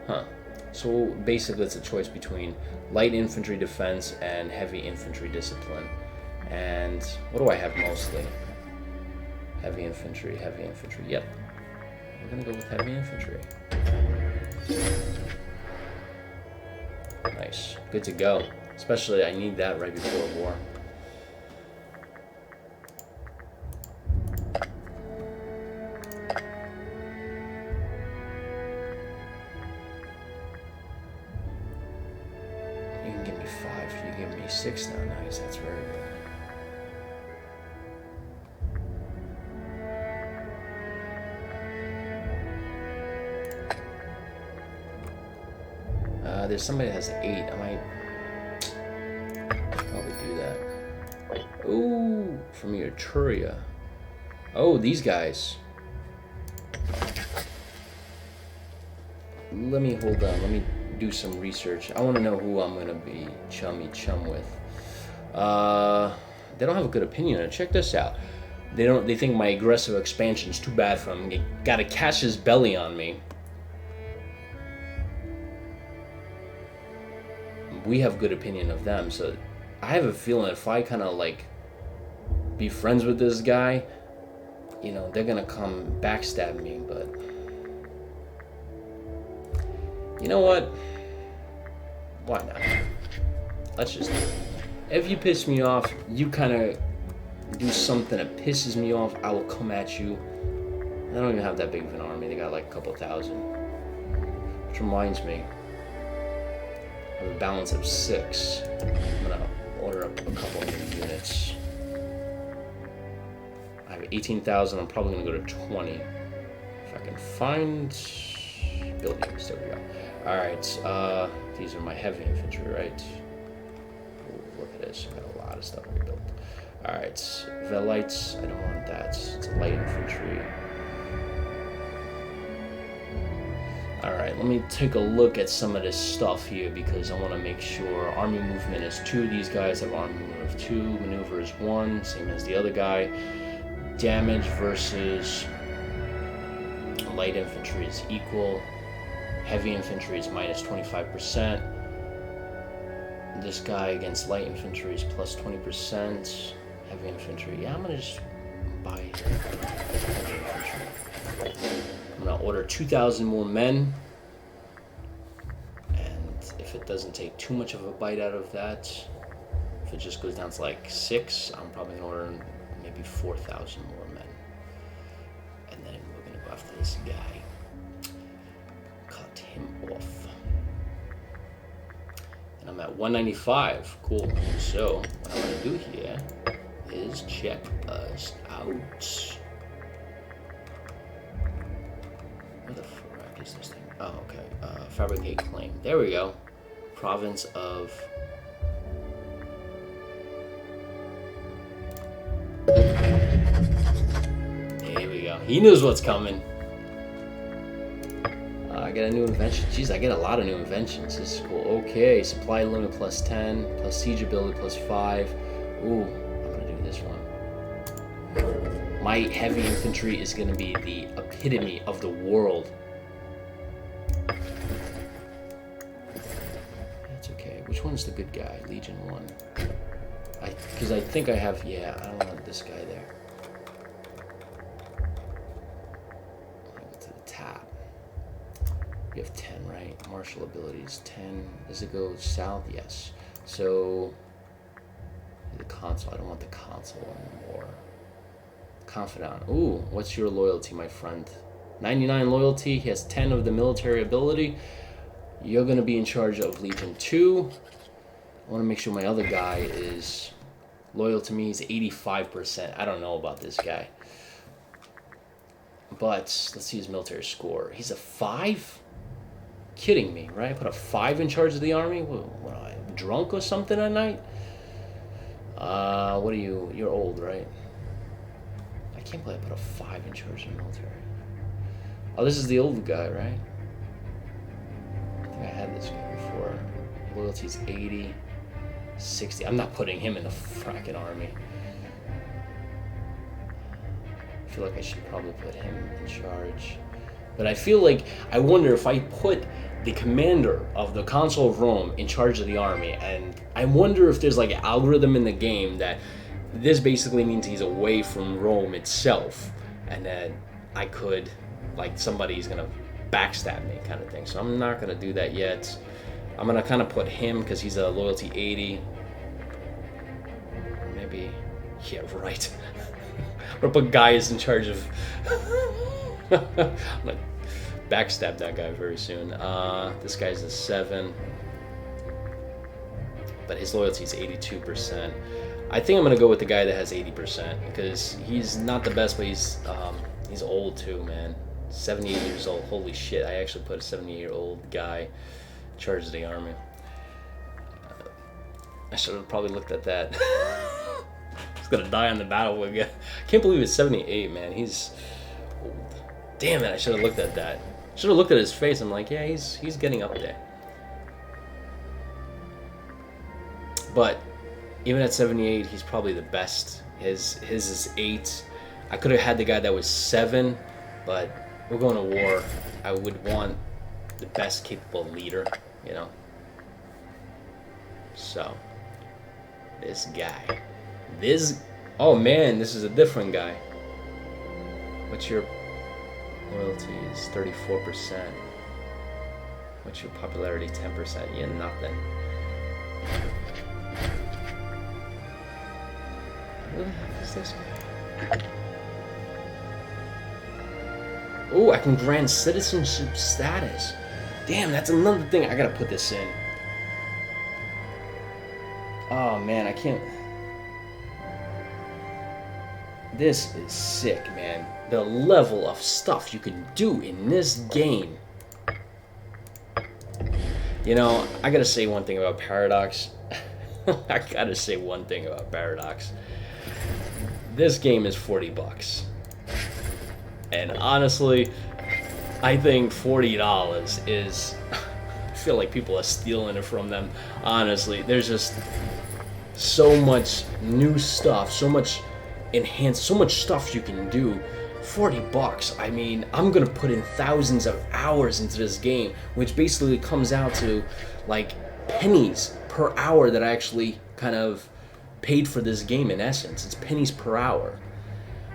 Huh. So basically, it's a choice between light infantry defense and heavy infantry discipline. And what do I have mostly? Heavy infantry, heavy infantry. Yep. We're gonna go with heavy infantry. Nice. Good to go. Especially, I need that right before war. You can give me 5. You give me 6 now. Nice. That's very good. There's somebody that has 8. I might probably do that. Ooh, from Eritrea. Oh, these guys. Let me hold on. Let me do some research. I want to know who I'm gonna be chum with. They don't have a good opinion on it. Check this out. They think my aggressive expansion is too bad for him. He gotta cash his belly on me. We have good opinion of them, so I have a feeling if I kind of like be friends with this guy, you know, they're gonna come backstab me. But you know what? Why not? Let's just do it. If you piss me off, you kind of do something that pisses me off, I will come at you. I don't even have that big of an army. They got like a couple thousand. Which reminds me, I have a balance of 6. I'm gonna order up a couple of new units. I have 18,000. I'm probably gonna go to 20 if I can find buildings. There we go. All right. These are my heavy infantry, right? Ooh, look at this. I got a lot of stuff rebuilt. All right. Velites. I don't want that. It's light infantry. Alright, let me take a look at some of this stuff here because I want to make sure. Army movement is 2. These guys have army movement of 2. Maneuver is 1, same as the other guy. Damage versus light infantry is equal. Heavy infantry is minus 25%. This guy against light infantry is plus 20%. Heavy infantry, yeah, I'm going to just buy heavy infantry. I'm gonna order 2,000 more men, and if it doesn't take too much of a bite out of that, if it just goes down to like 6, I'm probably gonna order maybe 4,000 more men, and then we're gonna go after this guy, cut him off, and I'm at 195. Cool. So what I'm gonna do here is check us out. Where the frick is this thing? Oh, okay. Fabricate claim. There we go. Province of... There we go. He knows what's coming. I got a new invention. Jeez, I get a lot of new inventions. This is cool. Okay. Supply limit plus 10. Plus siege ability plus 5. Ooh, I'm going to do this one. My heavy infantry is going to be the epitome of the world. That's okay. Which one's the good guy? Legion 1. Because I think I have... Yeah, I don't want this guy there. Go to the top. You have 10, right? Martial abilities, 10. Does it go south? Yes. So... the console. I don't want the console anymore. Confidant. Ooh, what's your loyalty, my friend? 99 loyalty. He has 10 of the military ability. You're going to be in charge of Legion 2. I want to make sure my other guy is loyal to me. He's 85%. I don't know about this guy. But let's see his military score. He's a 5? Kidding me, right? I put a 5 in charge of the army? What am I, drunk or something at night? What are you? You're old, right? I can't believe I put a 5 in charge of the military. Oh, this is the old guy, right? I think I had this guy before. Loyalty's 80, 60. I'm not putting him in the fracking army. I feel like I should probably put him in charge. But I feel like, I wonder if I put the commander of the Council of Rome in charge of the army, and I wonder if there's like an algorithm in the game that this basically means he's away from Rome itself, and that I could, like, somebody's gonna backstab me kind of thing. So I'm not gonna do that yet. I'm gonna kind of put him because he's a loyalty 80. Maybe, yeah, right. I'm gonna put guys in charge of. I'm gonna backstab that guy very soon. This guy's a 7, but his loyalty is 82%. I think I'm gonna go with the guy that has 80% because he's not the best, but he's old too, man. 78 years old. Holy shit! I actually put a 70-year-old guy in charge of the army. I should have probably looked at that. He's gonna die on the battlefield again. I can't believe it's 78, man. He's old. Damn it! I should have looked at that. Should have looked at his face. I'm like, yeah, he's getting up there. But even at 78, he's probably the best. His is 8. I could have had the guy that was 7, but we're going to war. I would want the best capable leader, you know. So this guy, oh man, this is a different guy. What's your loyalty? Is 34%. What's your popularity? 10%. Yeah, nothing. Who the heck is this guy? Oh, I can grant citizenship status. Damn, that's another thing. I gotta put this in. Oh man, I can't. This is sick, man. The level of stuff you can do in this game. You know, I gotta say one thing about Paradox. I gotta say one thing about Paradox. This game is $40. And honestly, I think $40 is... I feel like people are stealing it from them. Honestly, there's just so much new stuff, so much enhanced, so much stuff you can do. $40. I mean, I'm gonna put in thousands of hours into this game, which basically comes out to like pennies per hour that I actually kind of paid for this game. In essence, it's pennies per hour.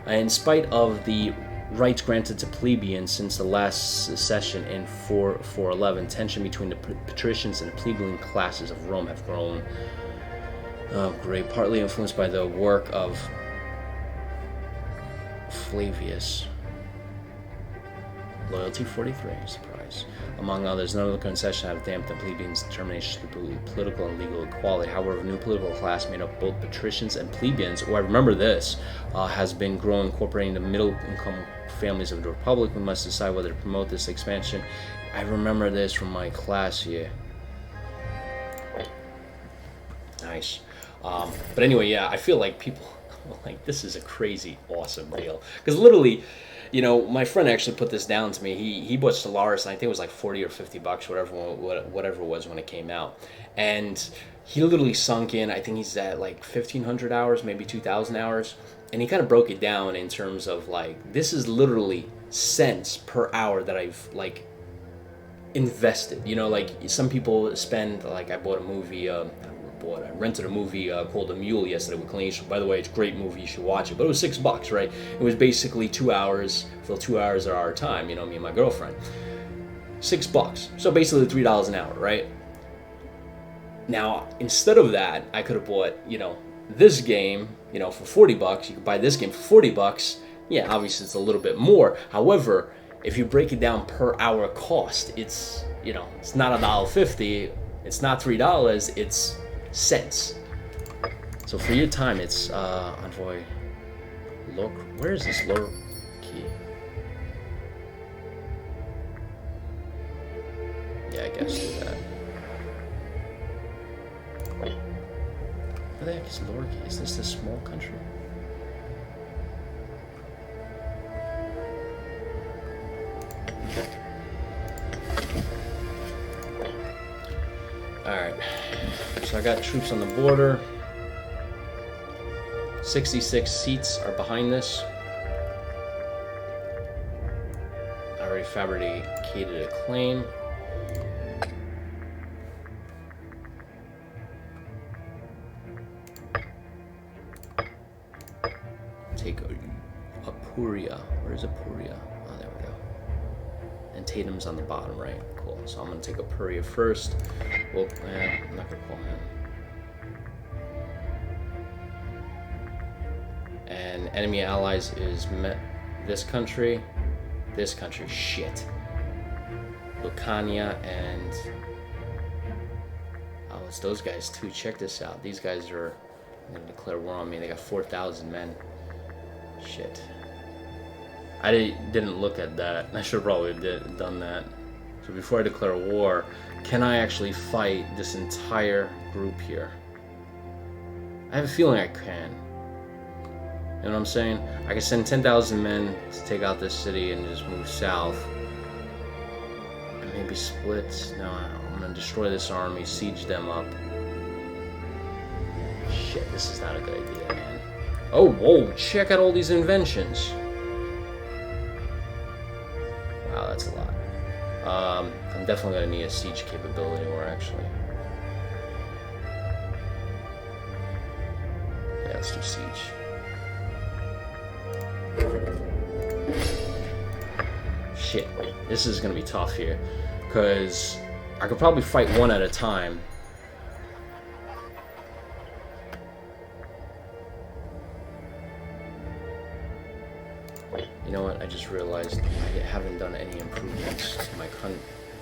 In spite of the rights granted to plebeians since the last secession in 411, tension between the patricians and the plebeian classes of Rome have grown. Oh, great. Partly influenced by the work of Flavius. Loyalty 43, surprise. Among others, none of the concessions have damped the plebeians' determination to political and legal equality. However, a new political class made up both patricians and plebeians, I remember this, has been growing, incorporating the middle-income families of the Republic. We must decide whether to promote this expansion. I remember this from my class here. Nice. But anyway, yeah, I feel like people... like, this is a crazy, awesome deal. Because literally, you know, my friend actually put this down to me. He bought Stellaris, and I think it was like $40 or $50, whatever it was when it came out. And he literally sunk in, I think he's at like 1,500 hours, maybe 2,000 hours. And he kind of broke it down in terms of like, this is literally cents per hour that I've like invested. You know, like some people spend, like I bought a movie, I rented a movie called The Mule yesterday with Clint Eastwood. By the way, it's a great movie. You should watch it. But it was $6, right? It was basically 2 hours. For 2 hours of our time, you know, me and my girlfriend. $6. So basically $3 an hour, right? Now, instead of that, I could have bought, you know, this game, you know, for $40. You could buy this game for $40. Yeah, obviously it's a little bit more. However, if you break it down per hour cost, it's, you know, it's not $1.50. It's not $3. It's cents. So for your time, it's Envoy. Look, where is this lower key? Yeah, I guess do that. Where the heck is lower key? Is this a small country? Alright, so I got troops on the border. 66 seats are behind this. I already fabricated a claim. Take Apuria. Where's Apuria? Oh, there we go. And Tatum's on the bottom right. Cool. So I'm going to take Apuria first. Well, I'm not going to call him. And enemy allies is this country. Shit. Lucania and... Oh, it's those guys too. Check this out. These guys are going to declare war on me. They got 4,000 men. Shit. I didn't look at that. I should have probably done that. So before I declare war, can I actually fight this entire group here? I have a feeling I can. You know what I'm saying? I can send 10,000 men to take out this city and just move south. And maybe split. No, I'm gonna destroy this army, siege them up. Shit, this is not a good idea, man. Oh, whoa, check out all these inventions. Wow, that's a lot. I'm definitely gonna need a siege capability more, actually. Yeah, let's do siege. Shit, this is gonna be tough here, because I could probably fight one at a time. You know what, I just realized I haven't done any improvements to my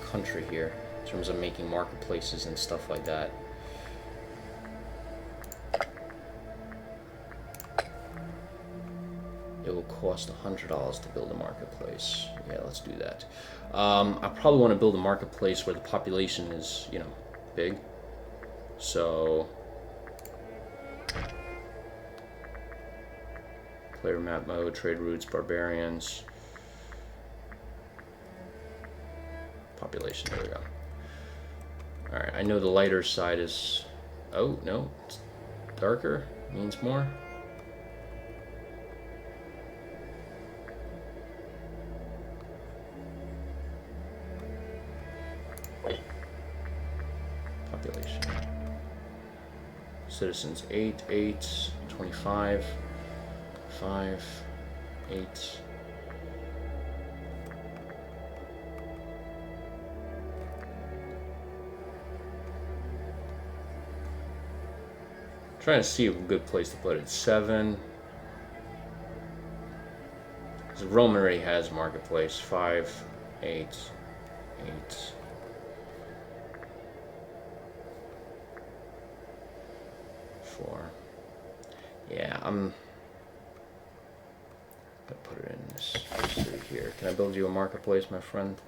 country here, in terms of making marketplaces and stuff like that. It will cost $100 to build a marketplace. Yeah, let's do that. I probably want to build a marketplace where the population is, you know, big. So, player map mode, trade routes, barbarians, population. There we go. All right, I know the lighter side is. Oh no, it's darker means more. Population. Citizens 8, 25, 5, 8. Trying to see a good place to put it. 7. So Rome already has marketplace. 5, 8, 8. 4. Yeah, I'm gonna put it in this city here. Can I build you a marketplace, my friend?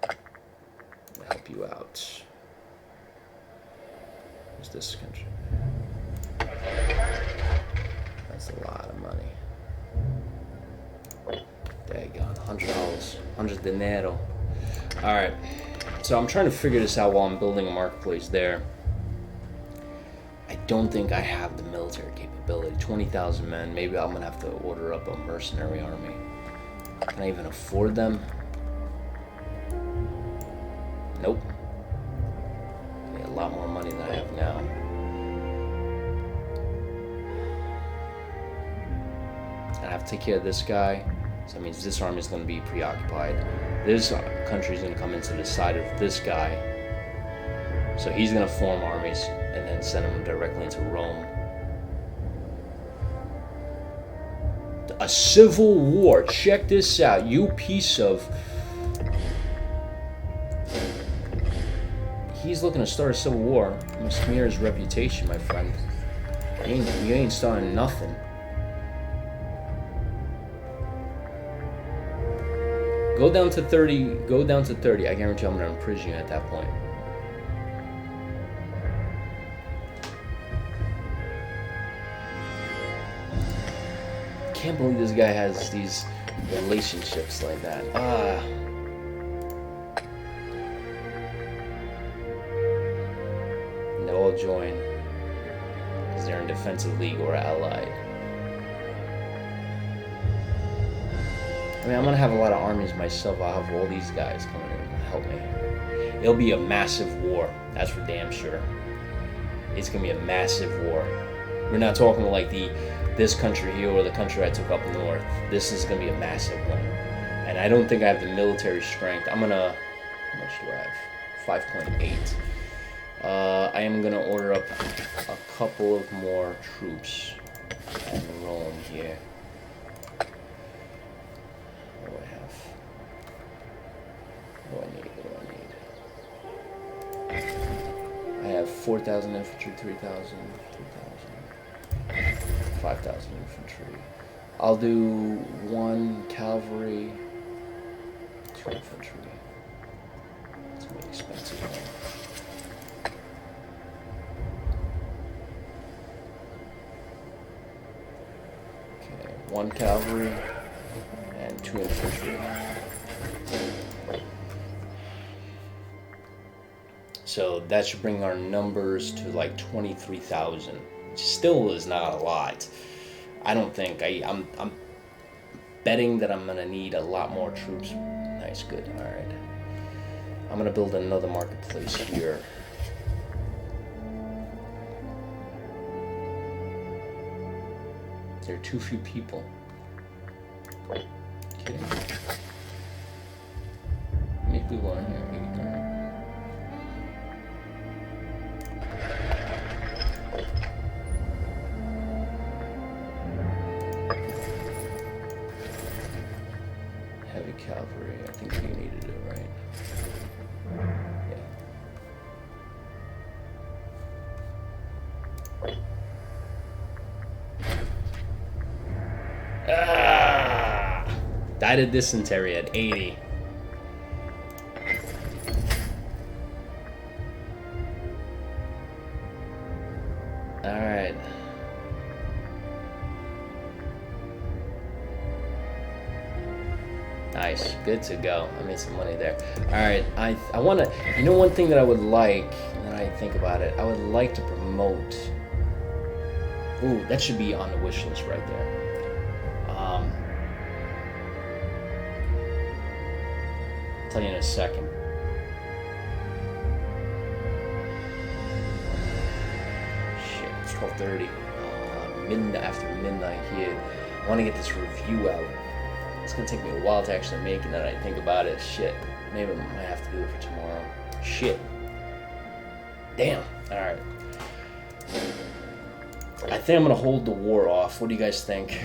I'll help you out. What's this country? That's a lot of money. Daggone, $100. 100 dinero. Alright. So I'm trying to figure this out while I'm building a marketplace there. I don't think I have the military capability. 20,000 men. Maybe I'm gonna have to order up a mercenary army. Can I even afford them? Nope. I need a lot more money than I have now. I have to take care of this guy. So that means this army is going to be preoccupied. This country is going to come into the side of this guy. So he's going to form armies and then send them directly into Rome. A civil war. Check this out. You piece of... He's looking to start a civil war. I'm going to smear his reputation, my friend. You ain't starting nothing. Go down to 30. Go down to 30. I guarantee I'm going to imprison you at that point. Can't believe this guy has these relationships like that. And they'll all join because they're in defensive league or allied. I mean, I'm gonna have a lot of armies myself. I'll have all these guys coming in to help me. It'll be a massive war. That's for damn sure. It's gonna be a massive war. We're not talking like this country here or the country I took up north. This is gonna be a massive one. And I don't think I have the military strength. How much do I have? 5.8. I am gonna order up a couple of more troops in Rome here. What do I have? What do I need? I have 4,000 infantry, 3,000, 2,000, 5,000 infantry. I'll do 1 cavalry, 2 infantry. It's gonna be expensive. Okay, 1 cavalry and 2 infantry. So that should bring our numbers to like 23,000, which still is not a lot. I don't think I'm betting that I'm gonna need a lot more troops. Nice, good, all right. I'm gonna build another marketplace here. There are too few people. Okay. How many people are in here? 89. Heavy cavalry, I think you needed it, right? Yeah. Died of dysentery at 80. Alright. Nice, good to go. I made some money there. Alright, I wanna, you know, one thing that I would like, and I think about it, I would like to promote. Ooh, that should be on the wish list right there. I'll tell you in a second. Shit, it's 12:30. After midnight here. I want to get this review out. It's gonna take me a while to actually make it. Now that I think about it, shit. Maybe I might have to do it for tomorrow. Shit. Damn. All right. I think I'm gonna hold the war off. What do you guys think?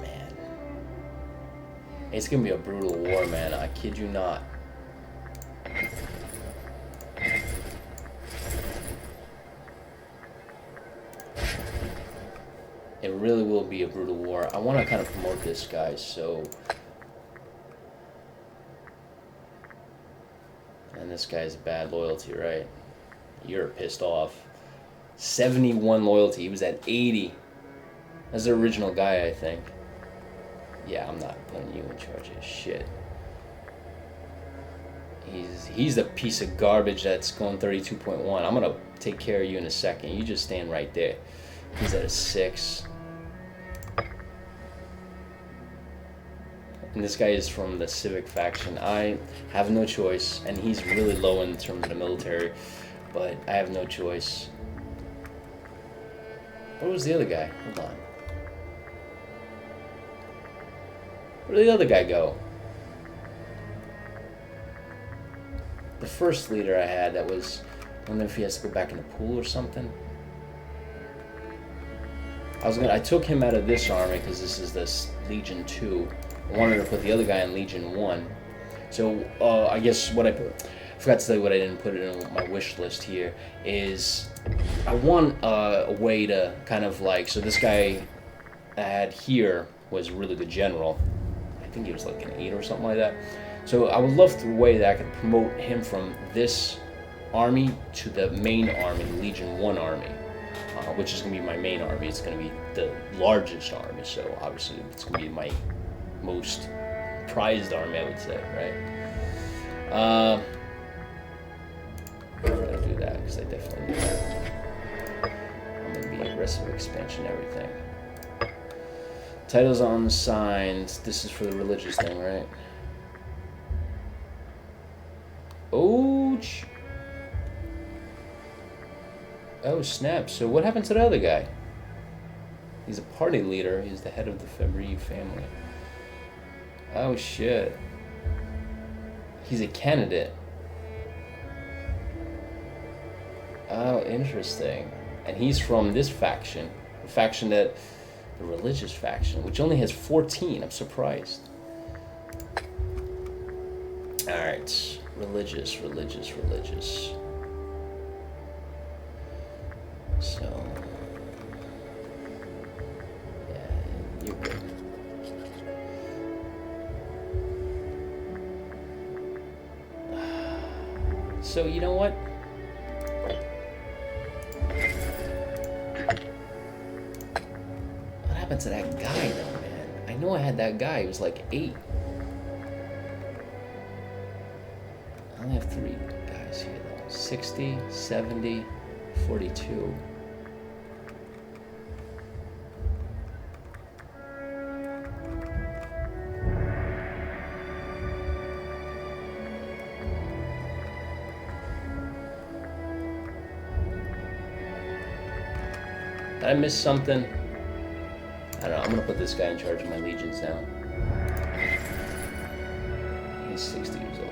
Man. It's gonna be a brutal war, man. I kid you not. It really will be a brutal war. I want to kind of promote this, guys, so... And this guy's bad loyalty, right? You're pissed off. 71 loyalty. He was at 80. That's the original guy, I think. Yeah, I'm not putting you in charge of shit. He's the piece of garbage that's going 32.1. I'm going to take care of you in a second. You just stand right there. He's at a 6. And this guy is from the Civic faction. I have no choice, and he's really low in terms of the military, but I have no choice. Where was the other guy? Hold on. Where did the other guy go? The first leader I had that was... I wonder if he has to go back in the pool or something. I took him out of this army because this is this Legion 2. I wanted to put the other guy in Legion 1. So, I guess what I forgot to tell you what I didn't put it in my wish list here is I want a way to kind of like, so this guy I had here was a really good general. I think he was like an 8 or something like that. So I would love the way that I could promote him from this army to the main army, the Legion 1 army. which is going to be my main army. It's going to be the largest army, so obviously it's going to be my most prized army, I would say, right? I'm going to do that because I definitely need that. I'm going to be aggressive expansion, everything. Titles on the signs. This is for the religious thing, right? Ouch. Oh, snap. So what happened to the other guy? He's a party leader. He's the head of the Fabry family. Oh, shit. He's a candidate. Oh, interesting. And he's from this faction. The faction that... The religious faction, which only has 14. I'm surprised. Alright. Religious. So... Yeah, you're good. So, you know what? What happened to that guy, though, man? I know I had that guy. He was like 8. I only have 3 guys here, though. 60, 70, 42. Did I miss something? I don't know. I'm gonna put this guy in charge of my legions now. He's 60 years old.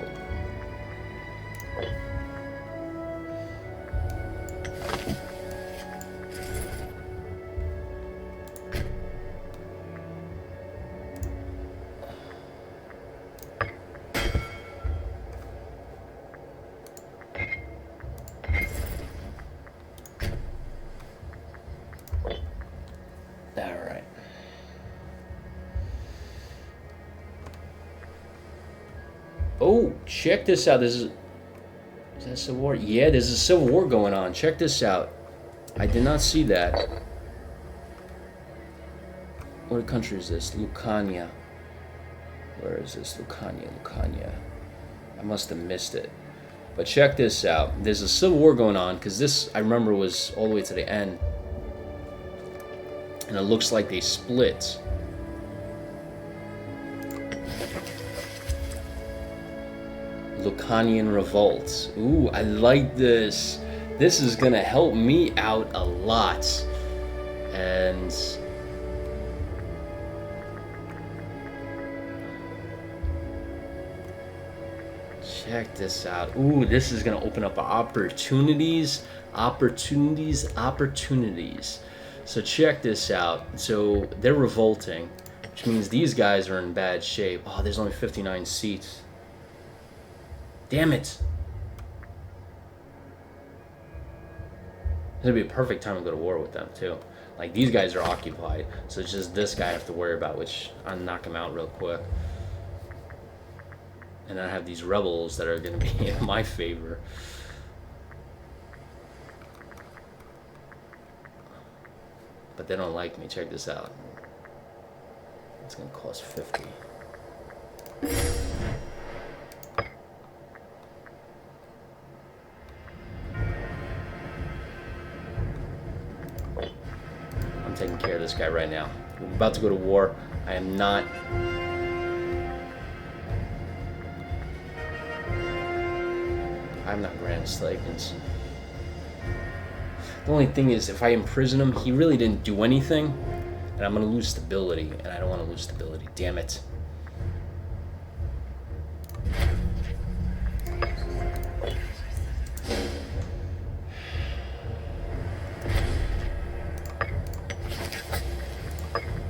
Oh, check this out. Is that a civil war? Yeah, there's a civil war going on. Check this out. I did not see that. What country is this? Lucania. Where is this? Lucania. I must have missed it. But check this out. There's a civil war going on because this, I remember, was all the way to the end. And it looks like they split. Lucanian revolts. Ooh, I like this. This is gonna help me out a lot. And check this out. Ooh, this is gonna open up opportunities. So check this out. So they're revolting, which means these guys are in bad shape. Oh, there's only 59 seats. Damn it. This would be a perfect time to go to war with them, too. Like, these guys are occupied, so it's just this guy I have to worry about, which I'll knock him out real quick. And I have these rebels that are going to be in my favor. But they don't like me. Check this out. It's going to cost 50. I'm taking care of this guy right now. We're about to go to war. I'm not granting stipends. The only thing is, if I imprison him, he really didn't do anything, and I'm gonna lose stability, and I don't want to lose stability. Damn it.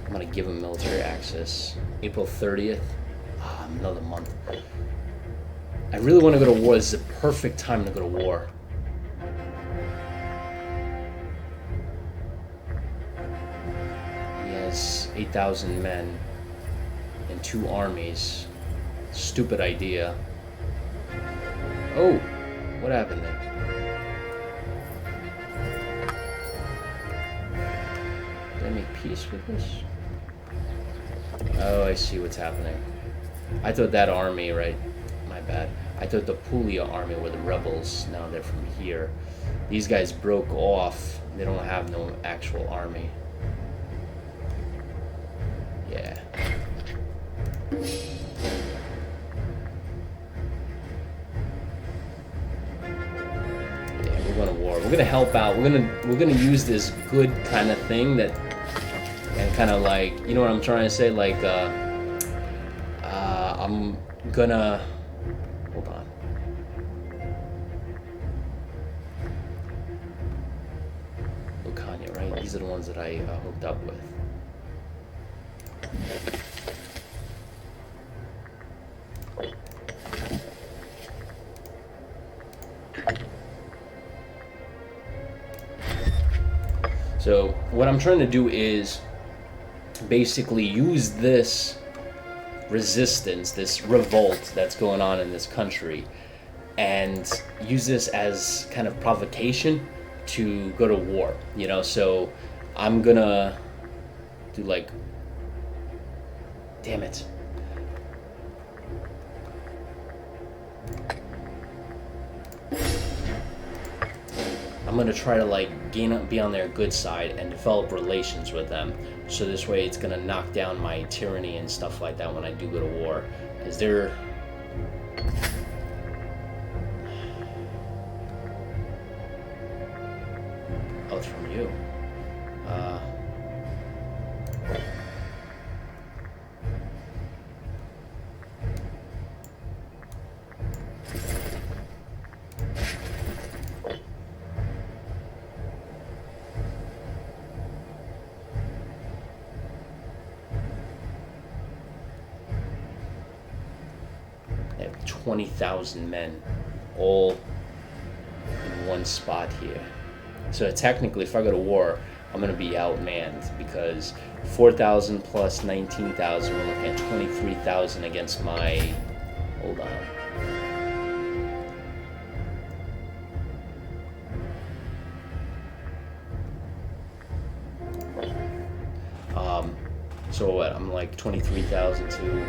I'm gonna give him military access. April 30th. Another month. I really want to go to war. This is the perfect time to go to war. He has 8,000 men and 2 armies. Stupid idea. Oh, what happened there? make peace with this? Oh, I see what's happening. I thought that army, right? My bad. I thought the Puglia army were the rebels. Now they're from here. These guys broke off. They don't have no actual army. Yeah. We're going to war. We're going to help out. We're going to use this good kind of thing that, and kind of like, you know what I'm trying to say, like I'm gonna hold on. Lucania, right? These are the ones that I hooked up with. So what I'm trying to do is basically use this resistance, this revolt that's going on in this country, and use this as kind of provocation to go to war, you know. So I'm gonna do like, damn it. I'm gonna try to like be on their good side and develop relations with them. So this way it's gonna knock down my tyranny and stuff like that when I do go to war. Because they're... Oh, it's from you. I have 20,000 men all in one spot here. So technically, if I go to war, I'm going to be outmanned because 4,000 plus 19,000, we're looking at 23,000 against my... Hold on. So what? I'm like 23,000 to...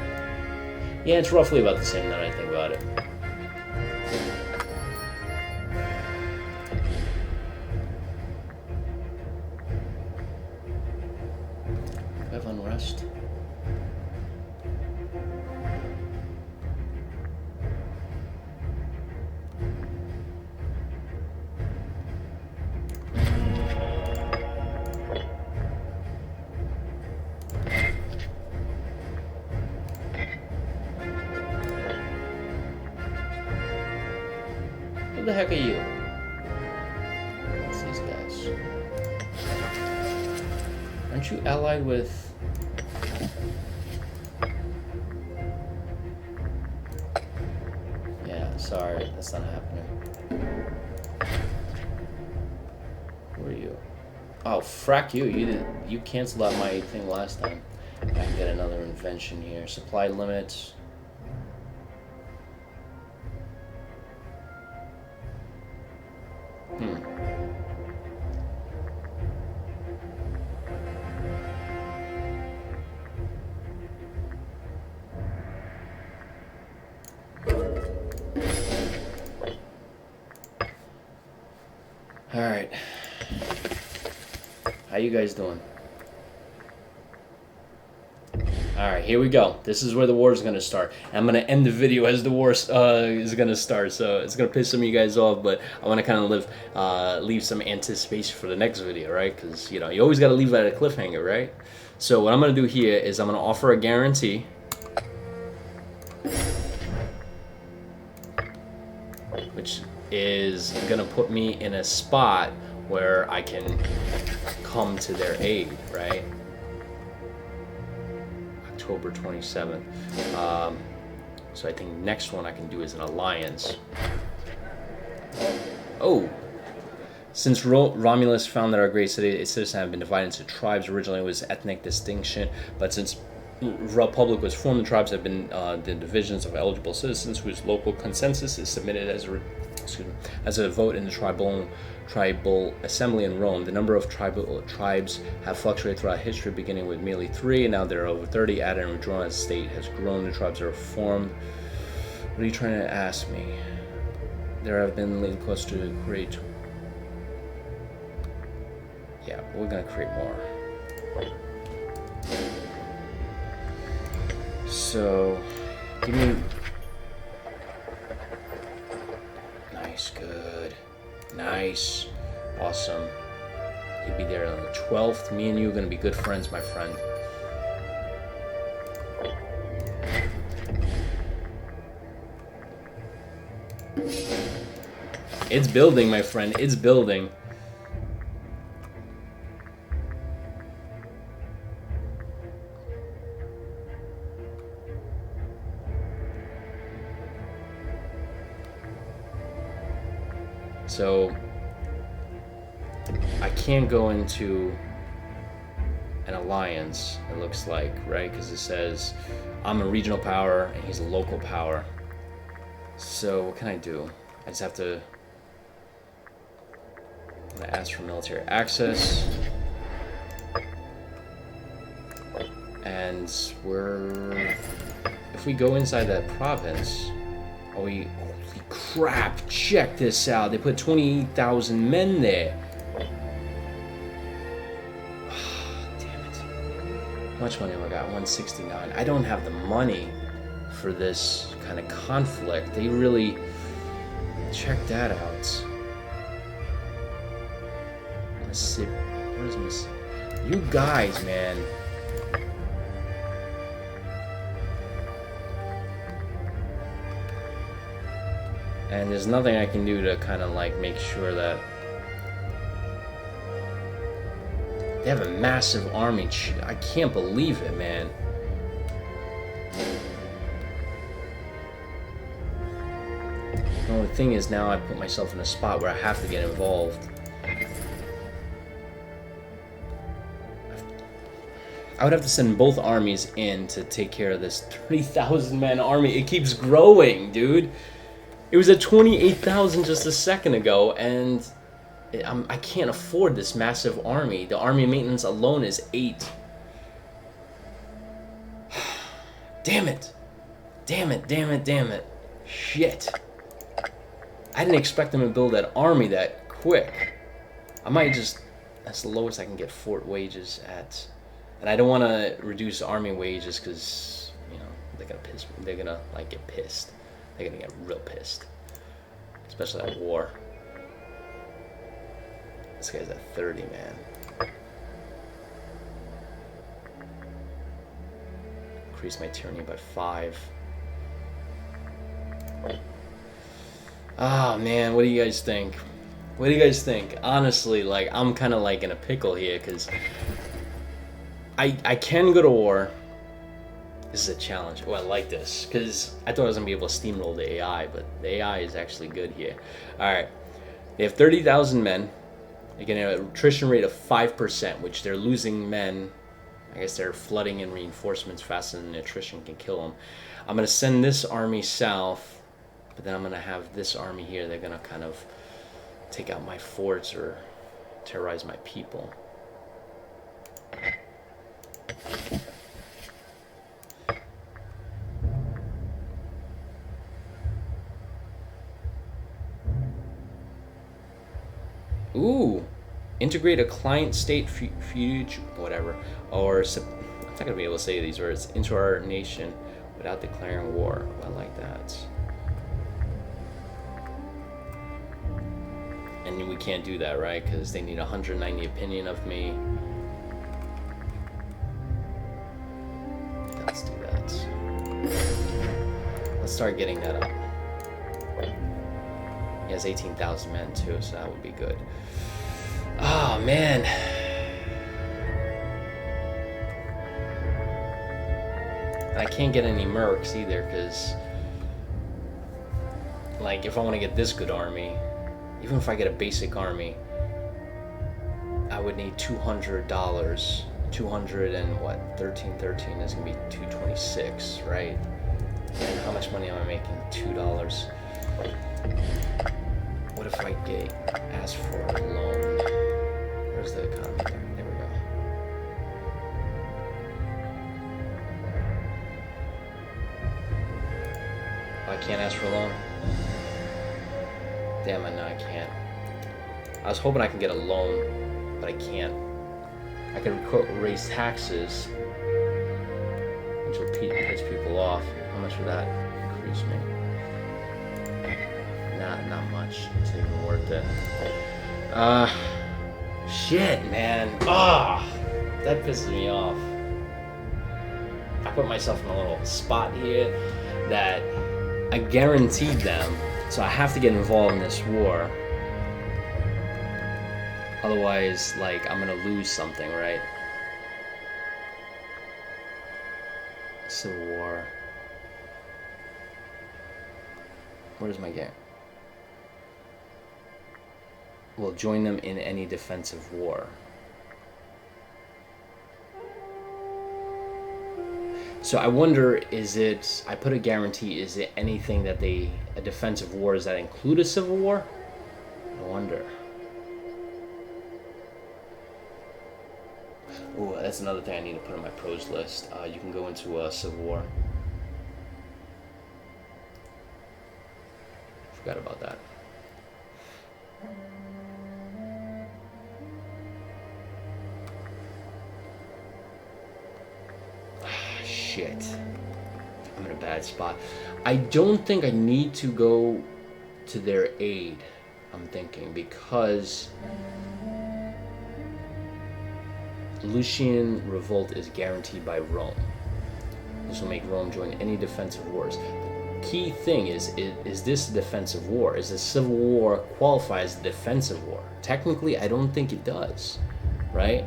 Yeah, it's roughly about the same now that I think about it. Do I have unrest? Who the heck are you? What's these guys? Aren't you allied with... Yeah, sorry, that's not happening. Who are you? Oh, frack you! You canceled out my thing last time. I can get another invention here. Supply limits. All right. How you guys doing? All right, here we go. This is where the war is going to start. I'm going to end the video as the war is going to start. So it's going to piss some of you guys off, but I want to kind of leave some anticipation for the next video, right? Because, you know, you always got to leave it at a cliffhanger, right? So what I'm going to do here is I'm going to offer a guarantee. Which is going to put me in a spot where I can come to their aid, right? October 27th. So I think next one I can do is an alliance. Oh! Since Romulus found that our great citizen had been divided into tribes, originally it was ethnic distinction, but since Republic was formed, the tribes have been the divisions of eligible citizens whose local consensus is submitted as excuse me, as a vote in the tribal assembly in Rome. The number of tribes have fluctuated throughout history, beginning with merely 3, and now there are over 30. Added and withdrawn as the state has grown, the tribes are formed. What are you trying to ask me? There have been leading close to create. Yeah, we're gonna create more. So, give me. Nice, good. Nice. Awesome. You'll be there on the 12th. Me and you are gonna be good friends, my friend. It's building, my friend. It's building. So I can't go into an alliance, it looks like, right? Because it says I'm a regional power and he's a local power. So what can I do? I just have to... I'm gonna ask for military access. And if we go inside that province, holy crap, check this out. They put 28,000 men there. Damn it. How much money have I got? 169. I don't have the money for this kind of conflict. They really... Check that out. Mississippi. Where is Mississippi? You guys, man. And there's nothing I can do to kind of like make sure that they have a massive army. I can't believe it, man. The only thing is now I put myself in a spot where I have to get involved. I would have to send both armies in to take care of this 30,000 man army. It keeps growing, dude. It was at 28,000 just a second ago, and I can't afford this massive army. The army maintenance alone is 8. Damn it. Damn it, damn it, damn it. Shit. I didn't expect them to build that army that quick. I might just... That's the lowest I can get fort wages at. And I don't want to reduce army wages because, you know, they're gonna piss. They're gonna like get pissed. They're gonna get real pissed, especially at war. This guy's at 30, man. Increase my tyranny by 5. Ah, man, what do you guys think? What do you guys think? Honestly, like, I'm kind of like in a pickle here because I can go to war. This is a challenge. Oh, I like this because I thought I was gonna be able to steamroll the AI, but the AI is actually good here. All right, they have 30,000 men. They get an attrition rate of 5%, which they're losing men. I guess they're flooding in reinforcements faster than the attrition can kill them. I'm gonna send this army south, but then I'm gonna have this army here. They're gonna kind of take out my forts or terrorize my people. Ooh, integrate a client-state future, whatever, or I'm not gonna be able to say these words, into our nation without declaring war. I like that. And we can't do that, right? Because they need 190 opinion of me. Let's do that. Let's start getting that up. He has 18,000 men too, so that would be good. Oh, man. I can't get any mercs either, because, like, if I want to get this good army, even if I get a basic army, I would need $200. 200 and what? 1313 is gonna be 226, right? And how much money am I making? $2. what if I ask for a loan? Where's the economy there? There we go. I can't ask for a loan? Damn it, no, I can't. I was hoping I can get a loan, but I can't. I can raise taxes, which will piss people off. How much would that increase me? Not much. It's not even worth it. Shit, man. That pisses me off. I put myself in a little spot here that I guaranteed them, so I have to get involved in this war. Otherwise, like, I'm gonna lose something, right? Civil War. Where's my game? Will join them in any defensive war. So I wonder, is it, I put a guarantee, is it anything that a defensive war, does that include a civil war? I wonder. Oh, that's another thing I need to put on my pros list. You can go into a civil war. Forgot about that. Shit. I'm in a bad spot. I don't think I need to go to their aid, I'm thinking, because Lucian revolt is guaranteed by Rome. This will make Rome join any defensive wars. The key thing is this a defensive war? Is the Civil War qualify as a defensive war? Technically, I don't think it does, right?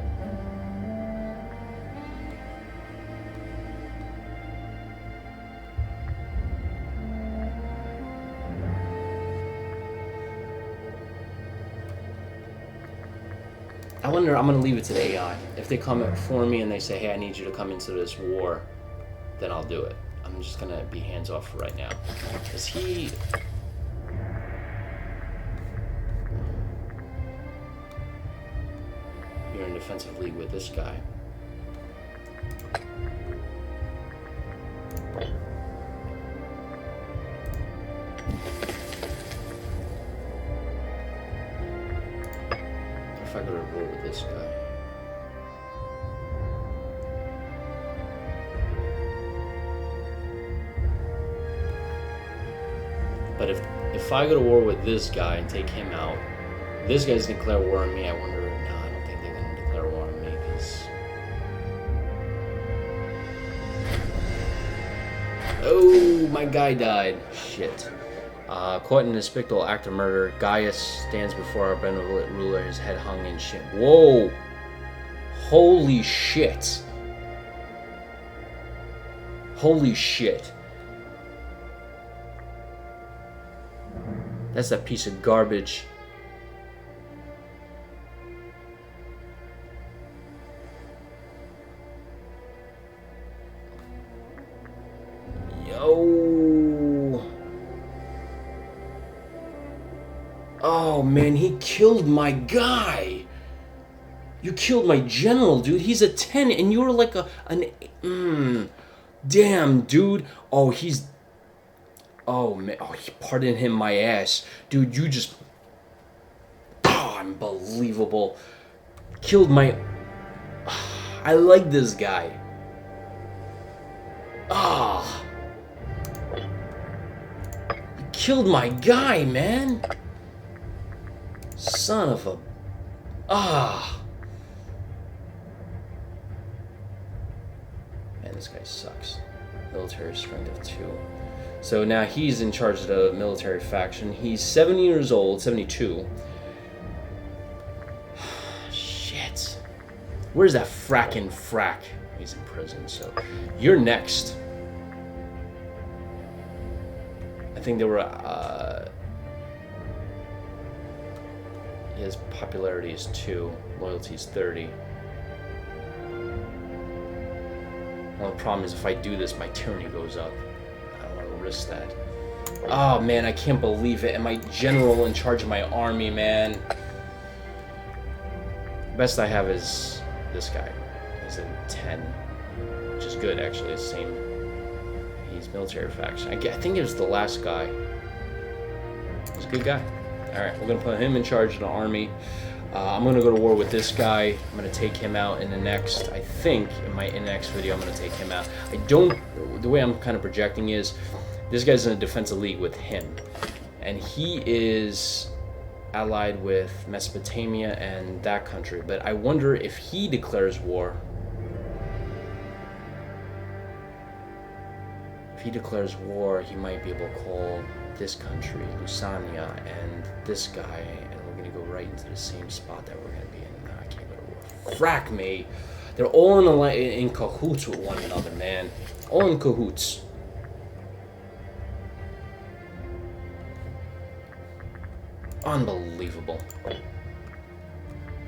I wonder, I'm going to leave it to the AI. If they come for me and they say, hey, I need you to come into this war, then I'll do it. I'm just going to be hands off for right now. Because you're in defensive league with this guy. If I go to war with this guy. But if I go to war with this guy and take him out, this guy's gonna declare war on me. I wonder. No, I don't think they're gonna declare war on me because. Oh, my guy died. Shit. Caught in a despicable act of murder, Gaius stands before our benevolent ruler, his head hung in shit. Whoa! Holy shit! Holy shit! That's that piece of garbage. Yo! Oh man, he killed my guy! You killed my general, dude. He's a 10 and you're like an... Damn, dude. Oh, he's... Oh, man. Oh, pardon him my ass. Dude, you just... Oh, unbelievable. Killed my... I like this guy. Ah. You killed my guy, man. Son of a... Ah. Man, this guy sucks. Military strength of 2. So now he's in charge of the military faction. He's 70 years old, 72. Shit. Where's that frackin' frack? He's in prison, so you're next. I think there were, his popularity is 2, loyalty is 30. Well, the problem is if I do this, my tyranny goes up. I don't want to risk that. Oh man, I can't believe it. And my general in charge of my army, man. Best I have is this guy. He's a 10, which is good actually. It's the same. He's military faction. I think it was the last guy. He's a good guy. All right, we're gonna put him in charge of the army. I'm gonna go to war with this guy. I'm gonna take him out in the next. I think in the next video, I'm gonna take him out. I don't. The way I'm kind of projecting is, this guy's in a defensive league with him, and he is allied with Mesopotamia and that country. But I wonder if he declares war. If he declares war, he might be able to call this country, Lusania, and this guy, and we're gonna go right into the same spot that we're gonna be in. No, I can't go to war. Frack me! They're all in cahoots with one another, man. All in cahoots. Unbelievable.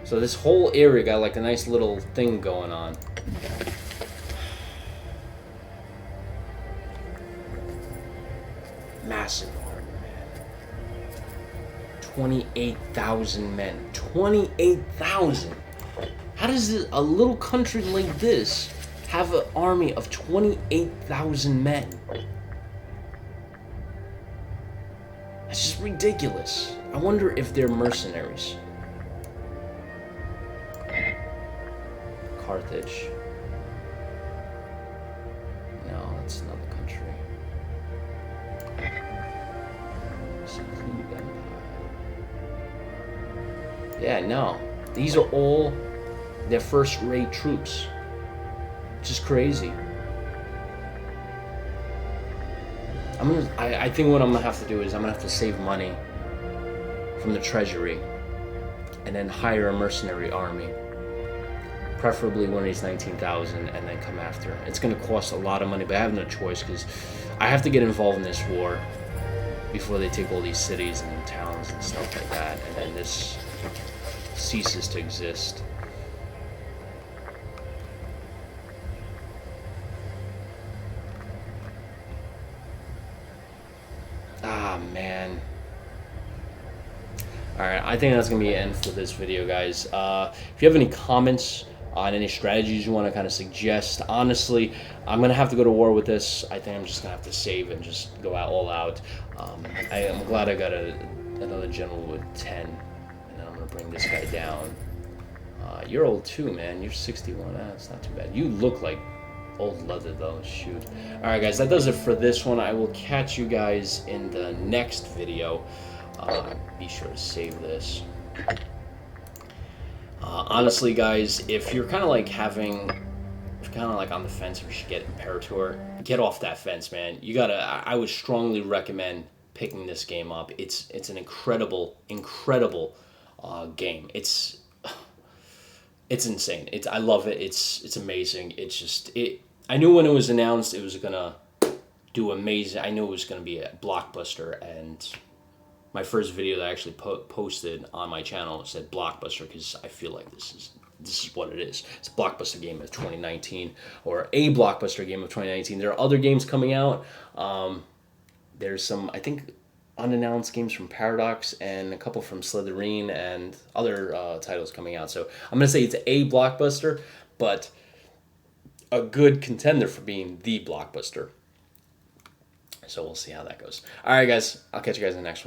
So this whole area got like a nice little thing going on. Massive army, man. 28,000 men. 28,000! How does a little country like this have an army of 28,000 men? That's just ridiculous. I wonder if they're mercenaries. Carthage. No, that's another country. Yeah, no. These are all their first-rate troops. Which is crazy. I think what I'm gonna have to do is I'm gonna have to save money from the treasury and then hire a mercenary army. Preferably one of these 19,000 and then come after. It's gonna cost a lot of money, but I have no choice because I have to get involved in this war before they take all these cities and towns and stuff like that, and then this ceases to exist. Ah, man. Alright, I think that's going to be the end for this video, guys. If you have any comments on any strategies you want to kind of suggest, honestly, I'm going to have to go to war with this. I think I'm just going to have to save and just go out all out. I'm glad I got another general with 10, and then I'm going to bring this guy down. You're old too, man. You're 61. That's not too bad. You look like old leather, though. Shoot. Alright, guys, that does it for this one. I will catch you guys in the next video. Be sure to save this. Honestly, guys, if you're kind of like on the fence if you should get Imperator, get off that fence, man. You gotta. I would strongly recommend picking this game up. It's an incredible game. It's insane. I love it. It's amazing. I knew when it was announced it was gonna do amazing. I knew it was gonna be a blockbuster, and my first video that I actually posted on my channel said blockbuster because I feel like this is what it is. It's a blockbuster game of 2019, or a blockbuster game of 2019. There are other games coming out. There's some, I think, unannounced games from Paradox and a couple from Slytherin and other titles coming out. So I'm gonna say it's a blockbuster, but a good contender for being the blockbuster. So we'll see how that goes. All right, guys. I'll catch you guys in the next one.